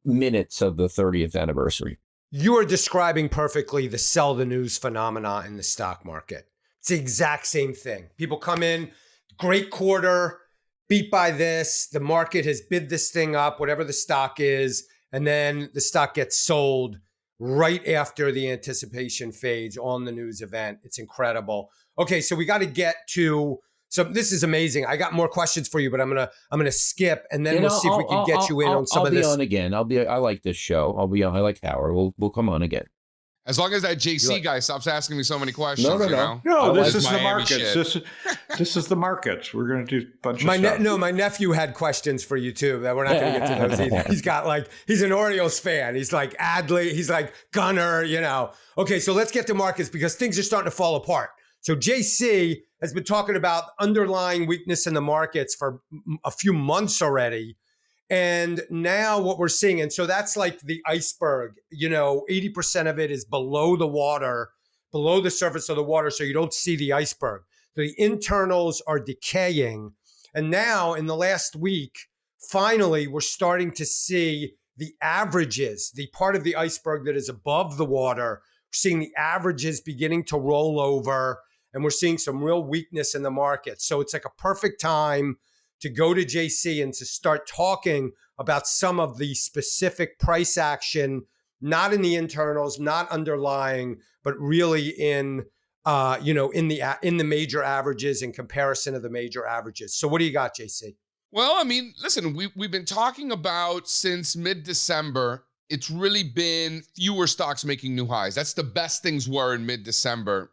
minutes of the 30th anniversary. You are describing perfectly the sell the news phenomena in the stock market. It's the exact same thing. People come in, great quarter, beat by this. The market has bid this thing up, whatever the stock is, and then the stock gets sold right after the anticipation fades on the news event. It's incredible. Okay, so we got to get to. So this is amazing. I got more questions for you, but I'm gonna skip, and then we'll see if we can get you in on some of this. I'll be on again. I like this show. I'll be on. I like Howard. We'll come on again. As long as that JC guy stops asking me so many questions. No, this is the markets. This is the markets. We're going to do a bunch of stuff. My nephew had questions for you too that we're not going to get to those either. He's an Orioles fan. He's like Adley. He's like Gunner, Okay, so let's get to markets because things are starting to fall apart. So JC has been talking about underlying weakness in the markets for a few months already. And now what we're seeing, and so that's like the iceberg, 80% of it is below the water, below the surface of the water, so you don't see the iceberg. The internals are decaying. And now in the last week, finally, we're starting to see the averages, the part of the iceberg that is above the water. We're seeing the averages beginning to roll over, and we're seeing some real weakness in the market. So it's like a perfect time to go to JC and to start talking about some of the specific price action, not in the internals, not underlying, but really in the major averages in comparison to the major averages. So what do you got, JC? Well, I mean, listen, we've been talking about since mid-December, it's really been fewer stocks making new highs. That's the best things were in mid-December.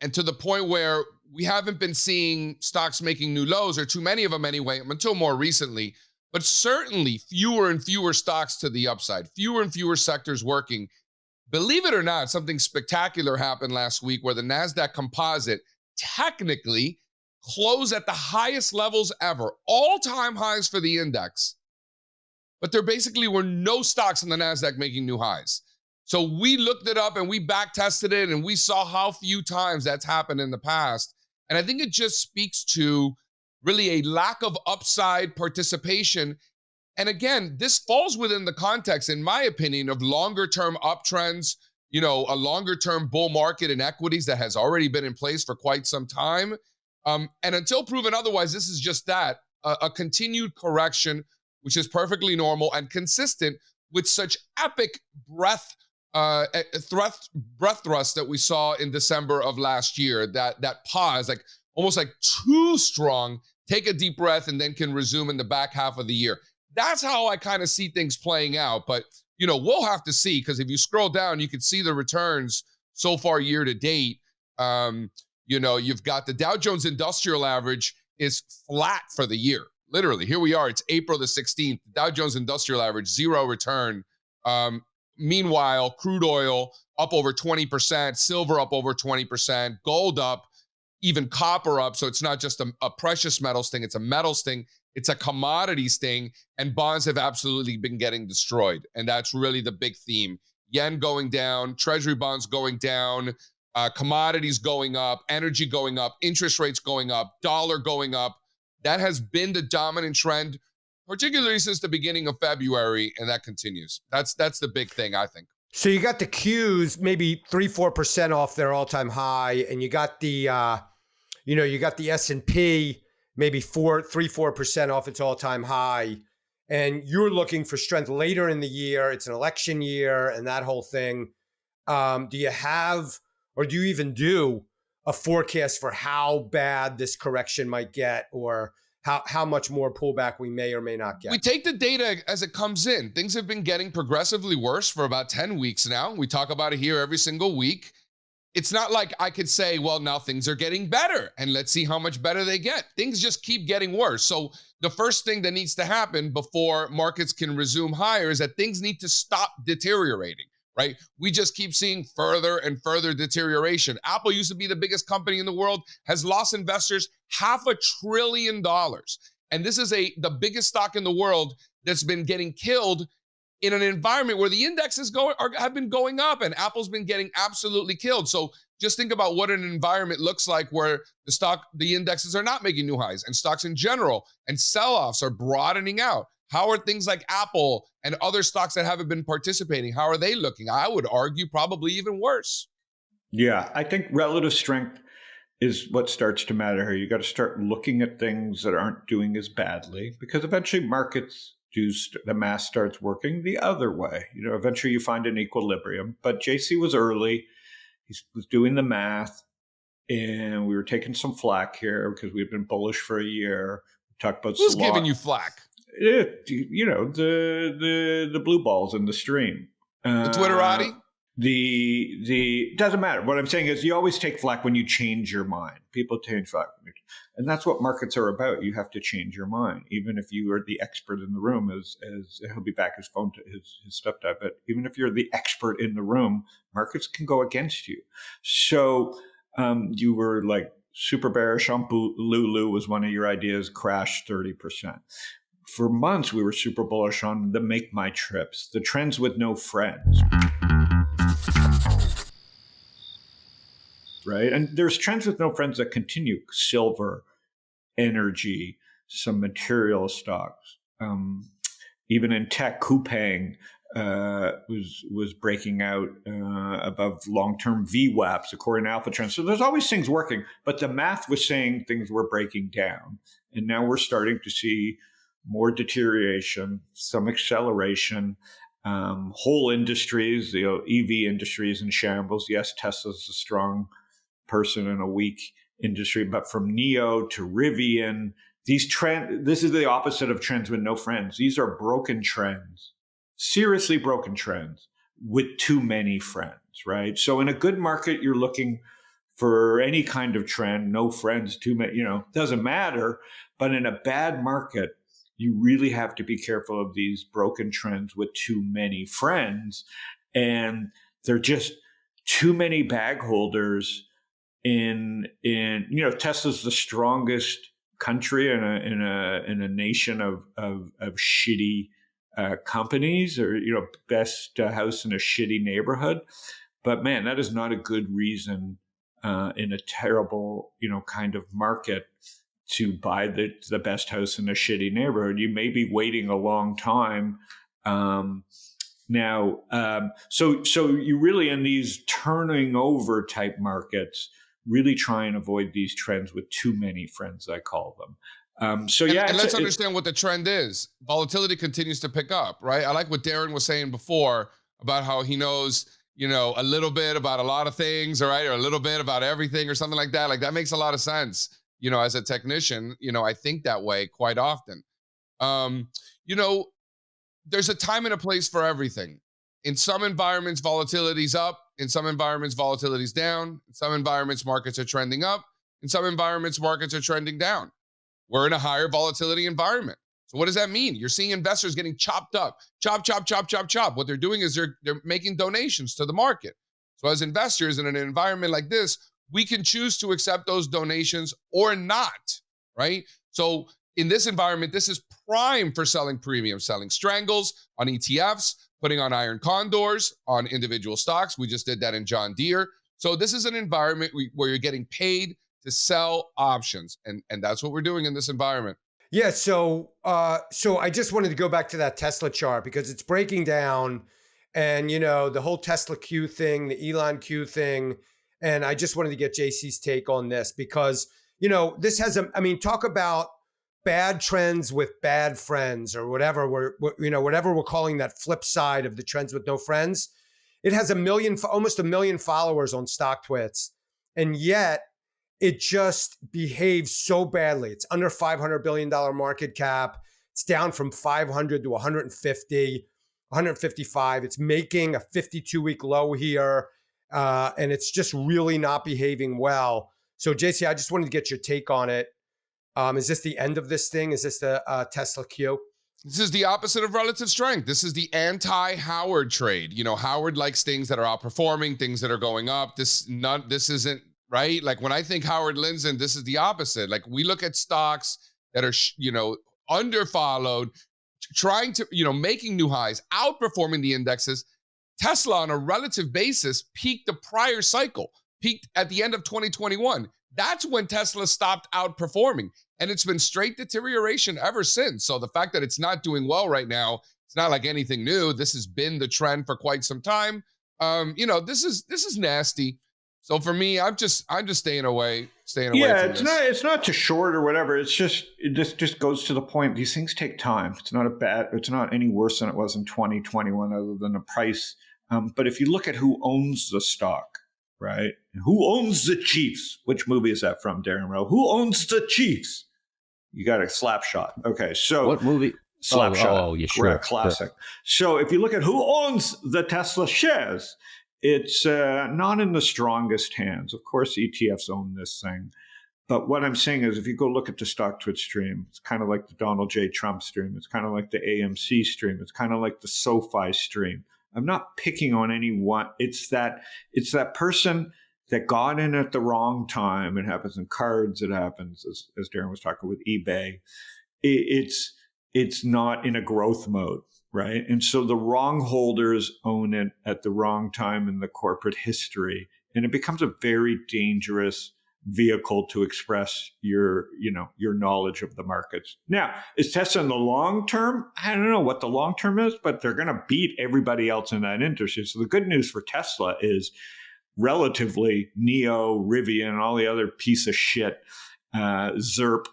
And to the point where we haven't been seeing stocks making new lows, or too many of them anyway, until more recently, but certainly fewer and fewer stocks to the upside, fewer and fewer sectors working. Believe it or not, something spectacular happened last week where the NASDAQ composite technically closed at the highest levels ever, all-time highs for the index. But there basically were no stocks in the NASDAQ making new highs. So we looked it up and we back tested it and we saw how few times that's happened in the past. And I think it just speaks to really a lack of upside participation. And again, this falls within the context, in my opinion, of longer-term uptrends, a longer-term bull market in equities that has already been in place for quite some time. And until proven otherwise, this is just that, a continued correction, which is perfectly normal and consistent with such epic breath thrust that we saw in December of last year. That pause, like almost like too strong. Take a deep breath and then can resume in the back half of the year. That's how I kind of see things playing out. But, we'll have to see, because if you scroll down, you can see the returns so far year to date. You've got the Dow Jones Industrial Average is flat for the year. Literally, here we are. It's April the 16th. The Dow Jones Industrial Average, 0 return. Meanwhile, crude oil up over 20%, silver up over 20%, gold up, even copper up. So it's not just a precious metals thing, it's a metals thing, it's a commodities thing, and bonds have absolutely been getting destroyed. And that's really the big theme. Yen going down, treasury bonds going down, commodities going up, energy going up, interest rates going up, dollar going up. That has been the dominant trend, particularly since the beginning of February, and that continues. That's the big thing, I think. So you got the Qs maybe 3-4% off their all-time high, and you got the you got the S&P maybe 3-4% off its all-time high, and you're looking for strength later in the year. It's an election year and that whole thing. Do you have, or do you even do a forecast for how bad this correction might get, or how much more pullback we may or may not get? We take the data as it comes in. Things have been getting progressively worse for about 10 weeks now. We talk about it here every single week. It's not like I could say, well, now things are getting better and let's see how much better they get. Things just keep getting worse. So the first thing that needs to happen before markets can resume higher is that things need to stop deteriorating, right? We just keep seeing further and further deterioration. Apple used to be the biggest company in the world, has lost investors $500 billion. And this is the biggest stock in the world that's been getting killed in an environment where the indexes have been going up and Apple's been getting absolutely killed. So just think about what an environment looks like where the indexes are not making new highs, and stocks in general and sell-offs are broadening out. How are things like Apple and other stocks that haven't been participating, how are they looking? I would argue probably even worse. Yeah, I think relative strength is what starts to matter here. You got to start looking at things that aren't doing as badly, because eventually markets the math starts working the other way. Eventually you find an equilibrium. But JC was early. He was doing the math, and we were taking some flack here because we've been bullish for a year. We talked about who's giving you flack? The blue balls in the stream. The Twitterati? The doesn't matter. What I'm saying is you always take flack when you change your mind. People change flack. And that's what markets are about. You have to change your mind. Even if you are the expert in the room, as he'll be back his phone to his stuff died, but even if you're the expert in the room, markets can go against you. So you were like super bearish on Lulu was one of your ideas, crashed 30%. For months, we were super bullish on the Make My Trips, the trends with no friends. Right? And there's trends with no friends that continue. Silver, energy, some material stocks. Even in tech, Coupang was breaking out above long-term VWAPs according to Alpha Trends. So there's always things working, but the math was saying things were breaking down. And now we're starting to see more deterioration, some acceleration. Whole industries, the EV industry is in shambles. Yes, Tesla's a strong person in a weak industry, but from NIO to Rivian, this is the opposite of trends with no friends. These are broken trends, seriously broken trends with too many friends, right? So in a good market, you're looking for any kind of trend, no friends, too many, doesn't matter. But in a bad market, you really have to be careful of these broken trends with too many friends. And they're just too many bag holders in Tesla's the strongest country in a nation of shitty companies, or best house in a shitty neighborhood. But man, that is not a good reason in a terrible kind of market to buy the best house in a shitty neighborhood. You may be waiting a long time now. So you really, in these turning over type markets, really try and avoid these trends with too many friends, I call them. And let's understand what the trend is. Volatility continues to pick up, right? I like what Darren was saying before about how he knows, a little bit about a lot of things, all right, or a little bit about everything or something like that. Like that makes a lot of sense. As a technician, I think that way quite often. You know, there's a time and a place for everything. In some environments, volatility's up. In some environments, volatility's down. In some environments, markets are trending up. In some environments, markets are trending down. We're in a higher volatility environment. So what does that mean? You're seeing investors getting chopped up. Chop, chop, chop, chop, chop. What they're doing is they're making donations to the market. So as investors in an environment like this, we can choose to accept those donations or not, right? So in this environment, this is prime for selling premium, selling strangles on ETFs, putting on iron condors on individual stocks. We just did that in John Deere. So this is an environment where you're getting paid to sell options. And that's what we're doing in this environment. Yeah. So I just wanted to go back to that Tesla chart because it's breaking down and, the whole Tesla Q thing, the Elon Q thing. And I just wanted to get JC's take on this because, this has talk about bad trends with bad friends or whatever whatever we're calling that flip side of the trends with no friends. It has almost a million followers on StockTwits. And yet, it just behaves so badly. It's under $500 billion market cap. It's down from 500 to 150, 155. It's making a 52-week low here. And it's just really not behaving well. So, JC, I just wanted to get your take on it. Is this the end of this thing? Is this the Tesla Q? This is the opposite of relative strength. This is the anti-Howard trade. Howard likes things that are outperforming, things that are going up. This isn't, right? Like when I think Howard Lindzon, this is the opposite. Like we look at stocks that are, underfollowed, trying to, making new highs, outperforming the indexes. Tesla on a relative basis peaked the prior cycle, peaked at the end of 2021. That's when Tesla stopped outperforming. And it's been straight deterioration ever since. So the fact that it's not doing well right now, it's not like anything new. This has been the trend for quite some time. This is nasty. So for me, I'm just staying away. Yeah, it's not to short or whatever. It just goes to the point. These things take time. It's not any worse than it was in 2021, other than the price. But if you look at who owns the stock, right? Who owns the Chiefs? Which movie is that from, Darren Rovell? Who owns the Chiefs? You got a slap shot. Okay, so what movie? Slap shot. Oh, yeah, sure. Classic. So if you look at who owns the Tesla shares, it's not in the strongest hands. Of course, ETFs own this thing. But what I'm saying is if you go look at the StockTwits stream, it's kind of like the Donald J. Trump stream. It's kind of like the AMC stream. It's kind of like the SoFi stream. I'm not picking on anyone. It's that person that got in at the wrong time. It happens in cards. It happens, as Darren was talking with eBay. It's not in a growth mode. Right. And so the wrong holders own it at the wrong time in the corporate history. And it becomes a very dangerous vehicle to express your knowledge of the markets. Now, is Tesla in the long term? I don't know what the long term is, but they're going to beat everybody else in that industry. So the good news for Tesla is relatively NEO, Rivian, and all the other piece of shit, ZERP,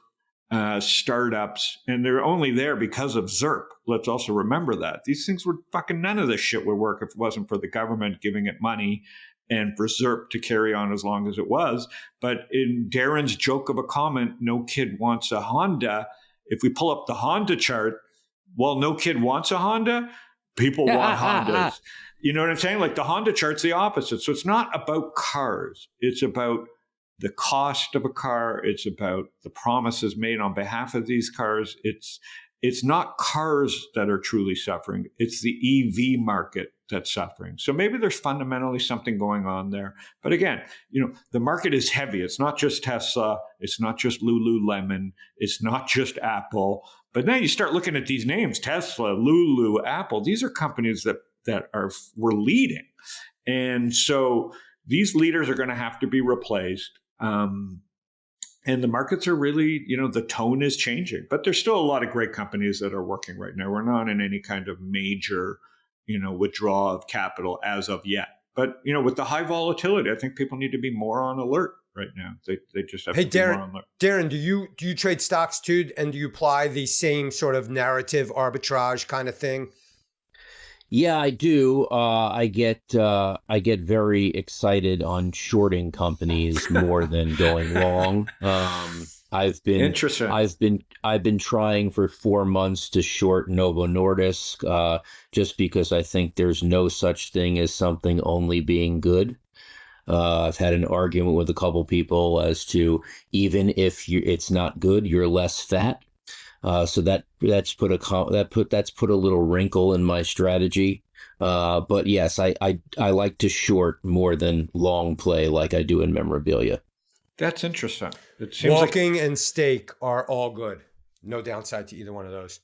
startups, and they're only there because of ZERP. Let's also remember that. These things would none of this shit would work if it wasn't for the government giving it money and for ZERP to carry on as long as it was. But in Darren's joke of a comment, no kid wants a Honda. If we pull up the Honda chart, well, no kid wants a Honda. People want Hondas. You know what I'm saying? Like the Honda chart's the opposite. So it's not about cars. It's about the cost of a car. It's about the promises made on behalf of these cars. It's not cars that are truly suffering. It's the EV market that's suffering. So maybe there's fundamentally something going on there. But again, the market is heavy. It's not just Tesla. It's not just Lululemon. It's not just Apple. But then you start looking at these names, Tesla, Lulu, Apple. These are companies that were leading. And so these leaders are going to have to be replaced. And the markets are really, the tone is changing, but there's still a lot of great companies that are working right now. We're not in any kind of major, withdrawal of capital as of yet. But, with the high volatility, I think people need to be more on alert. right now. They just have Hey, to be more on the. Darren, do you trade stocks too, and do you apply the same sort of narrative arbitrage kind of thing? Yeah, I do. I get very excited on shorting companies more than going long. Interesting. I've been trying for 4 months to short Novo Nordisk, just because I think there's no such thing as something only being good. I've had an argument with a couple people as to even if it's not good, you're less fat. So that's put a little wrinkle in my strategy. But yes, I like to short more than long play like I do in memorabilia. That's interesting. It seems Walking and steak are all good. No downside to either one of those.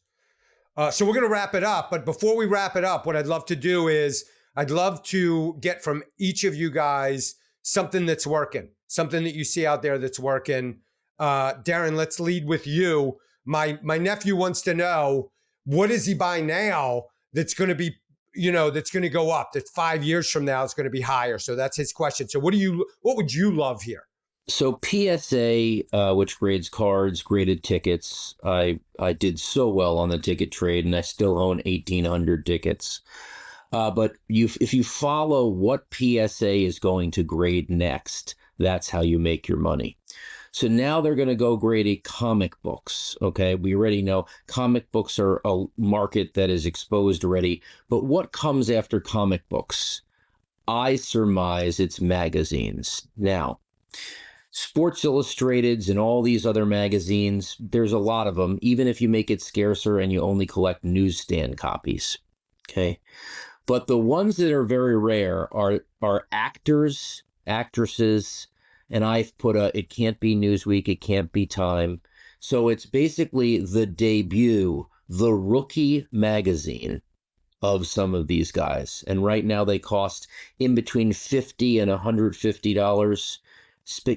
So we're going to wrap it up. But before we wrap it up, what I'd love to do is I'd love to get from each of you guys something that's working, something that you see out there that's working. Darren, let's lead with you. My nephew wants to know, what is he buying now that's going to be, that's going to go up, that 5 years from now is going to be higher? So that's his question. So what would you love here? So PSA, which grades cards, graded tickets. I did so well on the ticket trade, and I still own 1,800 tickets. But if you follow what PSA is going to grade next, that's how you make your money. So now they're going to go grade comic books. Okay, we already know comic books are a market that is exposed already. But what comes after comic books? I surmise it's magazines. Now, Sports Illustrateds and all these other magazines, there's a lot of them, even if you make it scarcer and you only collect newsstand copies. Okay. But the ones that are very rare are actors, actresses, and I've put it can't be Newsweek, it can't be Time. So it's basically the debut, the rookie magazine of some of these guys. And right now they cost in between $50 and $150.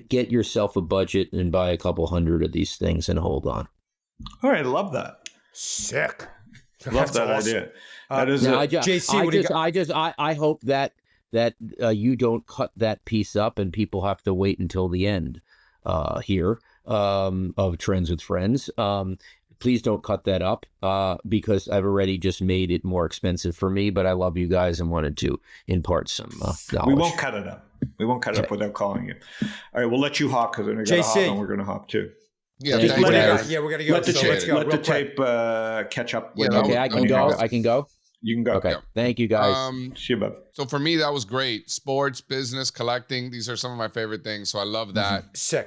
Get yourself a budget and buy a couple hundred of these things and hold on. All right, love that. Sick. Love that idea. That is now, JC. I hope that you don't cut that piece up and people have to wait until the end here of Trends with Friends. Please don't cut that up because I've already just made it more expensive for me. But I love you guys and wanted to impart some knowledge. We won't cut it up. We won't cut it up without calling you. All right, we'll let you hop because we're going to hop and we're going to hop too. Yeah, we're going to go. Let the tape catch up. Okay, I can go. I can go. You can go. Okay, thank you guys. See you, bud. So for me, that was great. Sports, business, collecting. These are some of my favorite things. So I love that. Sick.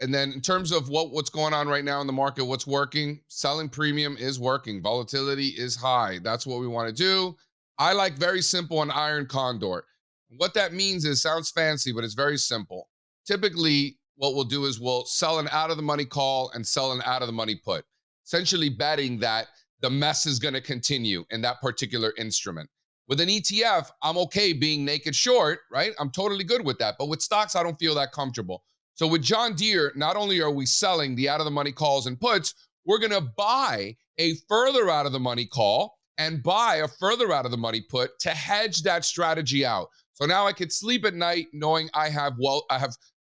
And then in terms of what's going on right now in the market, what's working, selling premium is working. Volatility is high. That's what we want to do. I like very simple and iron condor. What that means is, sounds fancy, but it's very simple. Typically, what we'll do is we'll sell an out of the money call and sell an out of the money put, essentially betting that the mess is going to continue in that particular instrument. With an ETF, I'm okay being naked short, right? I'm totally good with that. But with stocks, I don't feel that comfortable. So with John Deere, not only are we selling the out of the money calls and puts, we're going to buy a further out of the money call and buy a further out of the money put to hedge that strategy out. So now I could sleep at night knowing I have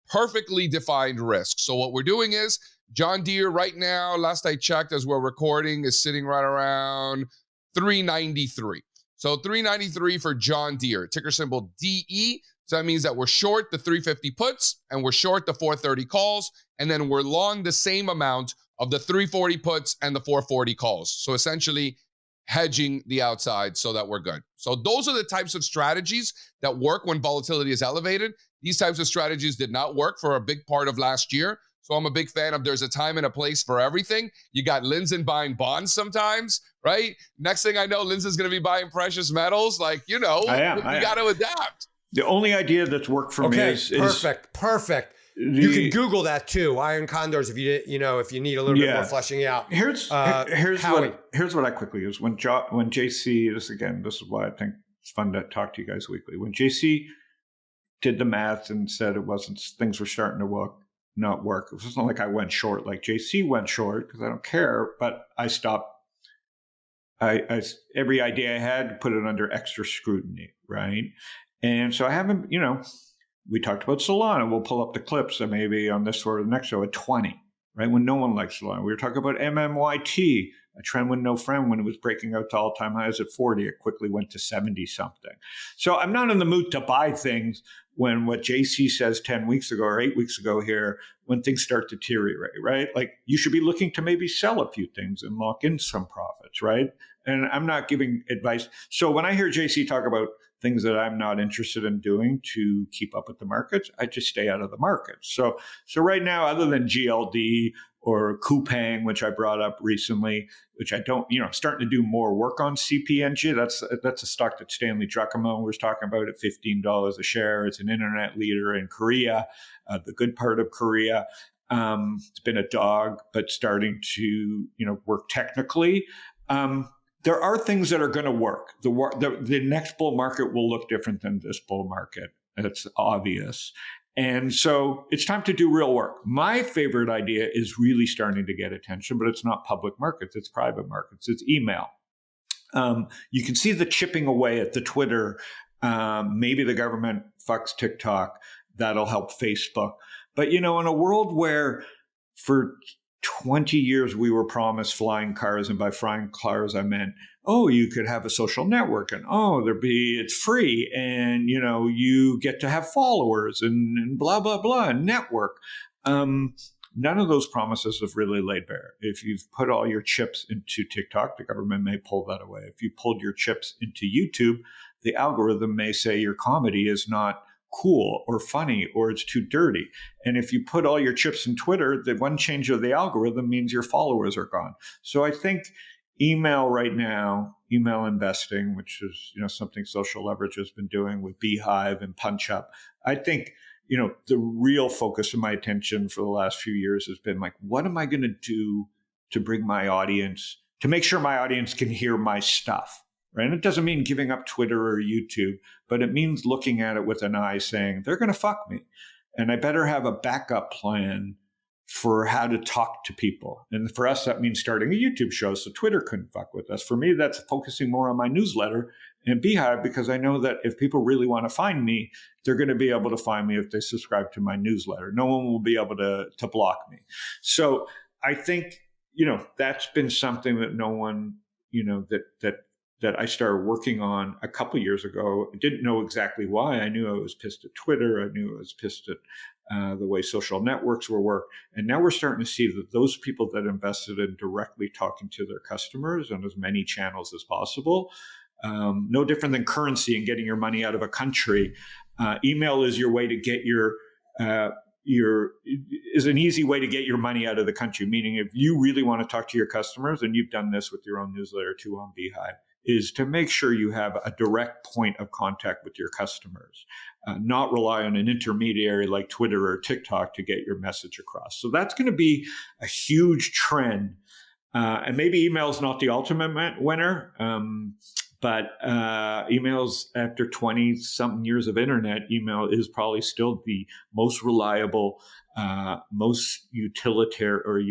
perfectly defined risk. So what we're doing is John Deere right now, last I checked as we're recording, is sitting right around 393. So 393 for John Deere, ticker symbol DE. So that means that we're short the 350 puts and we're short the 430 calls. And then we're long the same amount of the 340 puts and the 440 calls. So essentially hedging the outside so that we're good. So those are the types of strategies that work when volatility is elevated. These types of strategies did not work for a big part of last year. So I'm a big fan of there's a time and a place for everything. You got Lindzon buying bonds sometimes, right? Next thing I know, Lindzon's going to be buying precious metals. Like, we got to adapt. The only idea that's worked for me is perfect. You can Google that too. Iron condors, if you need a little bit more fleshing out. Here's what I quickly use when JC. This is why I think it's fun to talk to you guys weekly. When JC did the math and said things were starting to not work. It wasn't like I went short, like JC went short because I don't care, but I stopped. I every idea I had put it under extra scrutiny, right? And so I haven't, We talked about Solana. We'll pull up the clips and maybe on this or the next show at 20, right? When no one likes Solana. We were talking about MMYT, a trend with no friend when it was breaking out to all-time highs at 40. It quickly went to 70-something. So I'm not in the mood to buy things when what JC says 10 weeks ago or 8 weeks ago here, when things start to deteriorate, right? Like you should be looking to maybe sell a few things and lock in some profits, right? And I'm not giving advice. So when I hear JC talk about things that I'm not interested in doing to keep up with the markets, I just stay out of the markets. So right now, other than GLD or Coupang, which I brought up recently, which I don't, I'm starting to do more work on CPNG. That's a stock that Stanley Druckenmiller was talking about at $15 a share. It's an internet leader in Korea, the good part of Korea. It's been a dog, but starting to, work technically. There are things that are going to work. The next bull market will look different than this bull market. It's obvious. And so it's time to do real work. My favorite idea is really starting to get attention, but it's not public markets. It's private markets. It's email. You can see the chipping away at the Twitter. Maybe the government fucks TikTok. That'll help Facebook. But, in a world where for 20 years we were promised flying cars, and by flying cars I meant, you could have a social network, and it's free, and you get to have followers and blah blah blah, and network. None of those promises have really laid bare. If you've put all your chips into TikTok, the government may pull that away. If you pulled your chips into YouTube, the algorithm may say your comedy is not cool or funny or it's too dirty. And if you put all your chips in Twitter, the one change of the algorithm means your followers are gone. So I think email right now, email investing, which is something Social Leverage has been doing with Beehive and Punch Up. I think the real focus of my attention for the last few years has been like, what am I going to do to bring my audience, to make sure my audience can hear my stuff? Right? And it doesn't mean giving up Twitter or YouTube, but it means looking at it with an eye saying, they're going to fuck me. And I better have a backup plan for how to talk to people. And for us, that means starting a YouTube show so Twitter couldn't fuck with us. For me, that's focusing more on my newsletter and Beehive, because I know that if people really want to find me, they're going to be able to find me if they subscribe to my newsletter. No one will be able to block me. So I think, that's been something that no one, that I started working on a couple years ago. I didn't know exactly why. I knew I was pissed at Twitter. I knew I was pissed at the way social networks were worked. And now we're starting to see that those people that invested in directly talking to their customers on as many channels as possible, no different than currency and getting your money out of a country. Email is your way to get is an easy way to get your money out of the country. Meaning if you really want to talk to your customers, and you've done this with your own newsletter too on Beehive, is to make sure you have a direct point of contact with your customers, not rely on an intermediary like Twitter or TikTok to get your message across. So that's going to be a huge trend. And maybe email is not the ultimate winner, but emails after 20-something years of internet, email is probably still the most reliable, most utilitarian or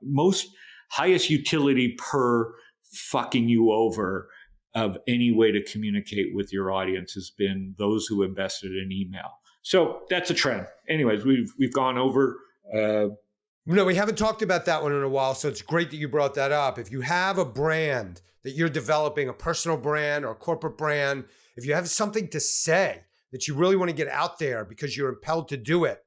most highest utility per fucking you over of any way to communicate with your audience has been those who invested in email. So that's a trend. Anyways, we've gone over. No, we haven't talked about that one in a while, so it's great that you brought that up. If you have a brand that you're developing, a personal brand or a corporate brand, if you have something to say that you really want to get out there because you're impelled to do it,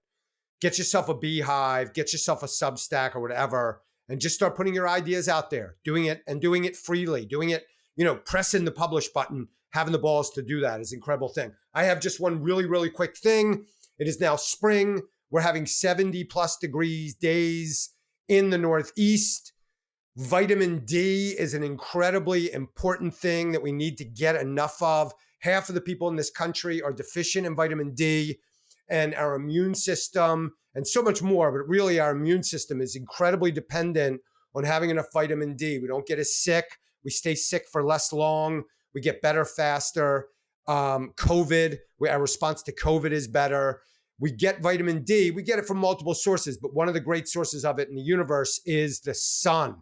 get yourself a Beehive, get yourself a Substack or whatever, and just start putting your ideas out there, doing it freely, doing it, pressing the publish button, having the balls to do that is an incredible thing. I have just one really, really quick thing. It is now spring. We're having 70 plus degrees days in the Northeast. Vitamin D is an incredibly important thing that we need to get enough of. Half of the people in this country are deficient in vitamin D, and our immune system and so much more, but really our immune system is incredibly dependent on having enough vitamin D. We don't get as sick. We stay sick for less long. We get better faster. COVID, our response to COVID is better. We get vitamin D. We get it from multiple sources, but one of the great sources of it in the universe is the sun.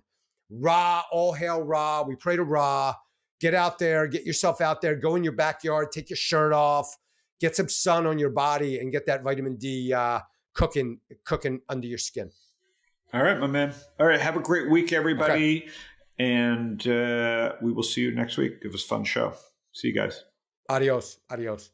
Ra, all hail Ra. We pray to Ra. Get out there, get yourself out there, go in your backyard, take your shirt off, get some sun on your body and get that vitamin D cooking under your skin. All right, my man. All right. Have a great week, everybody. Okay. And we will see you next week. It was a fun show. See you guys. Adios. Adios.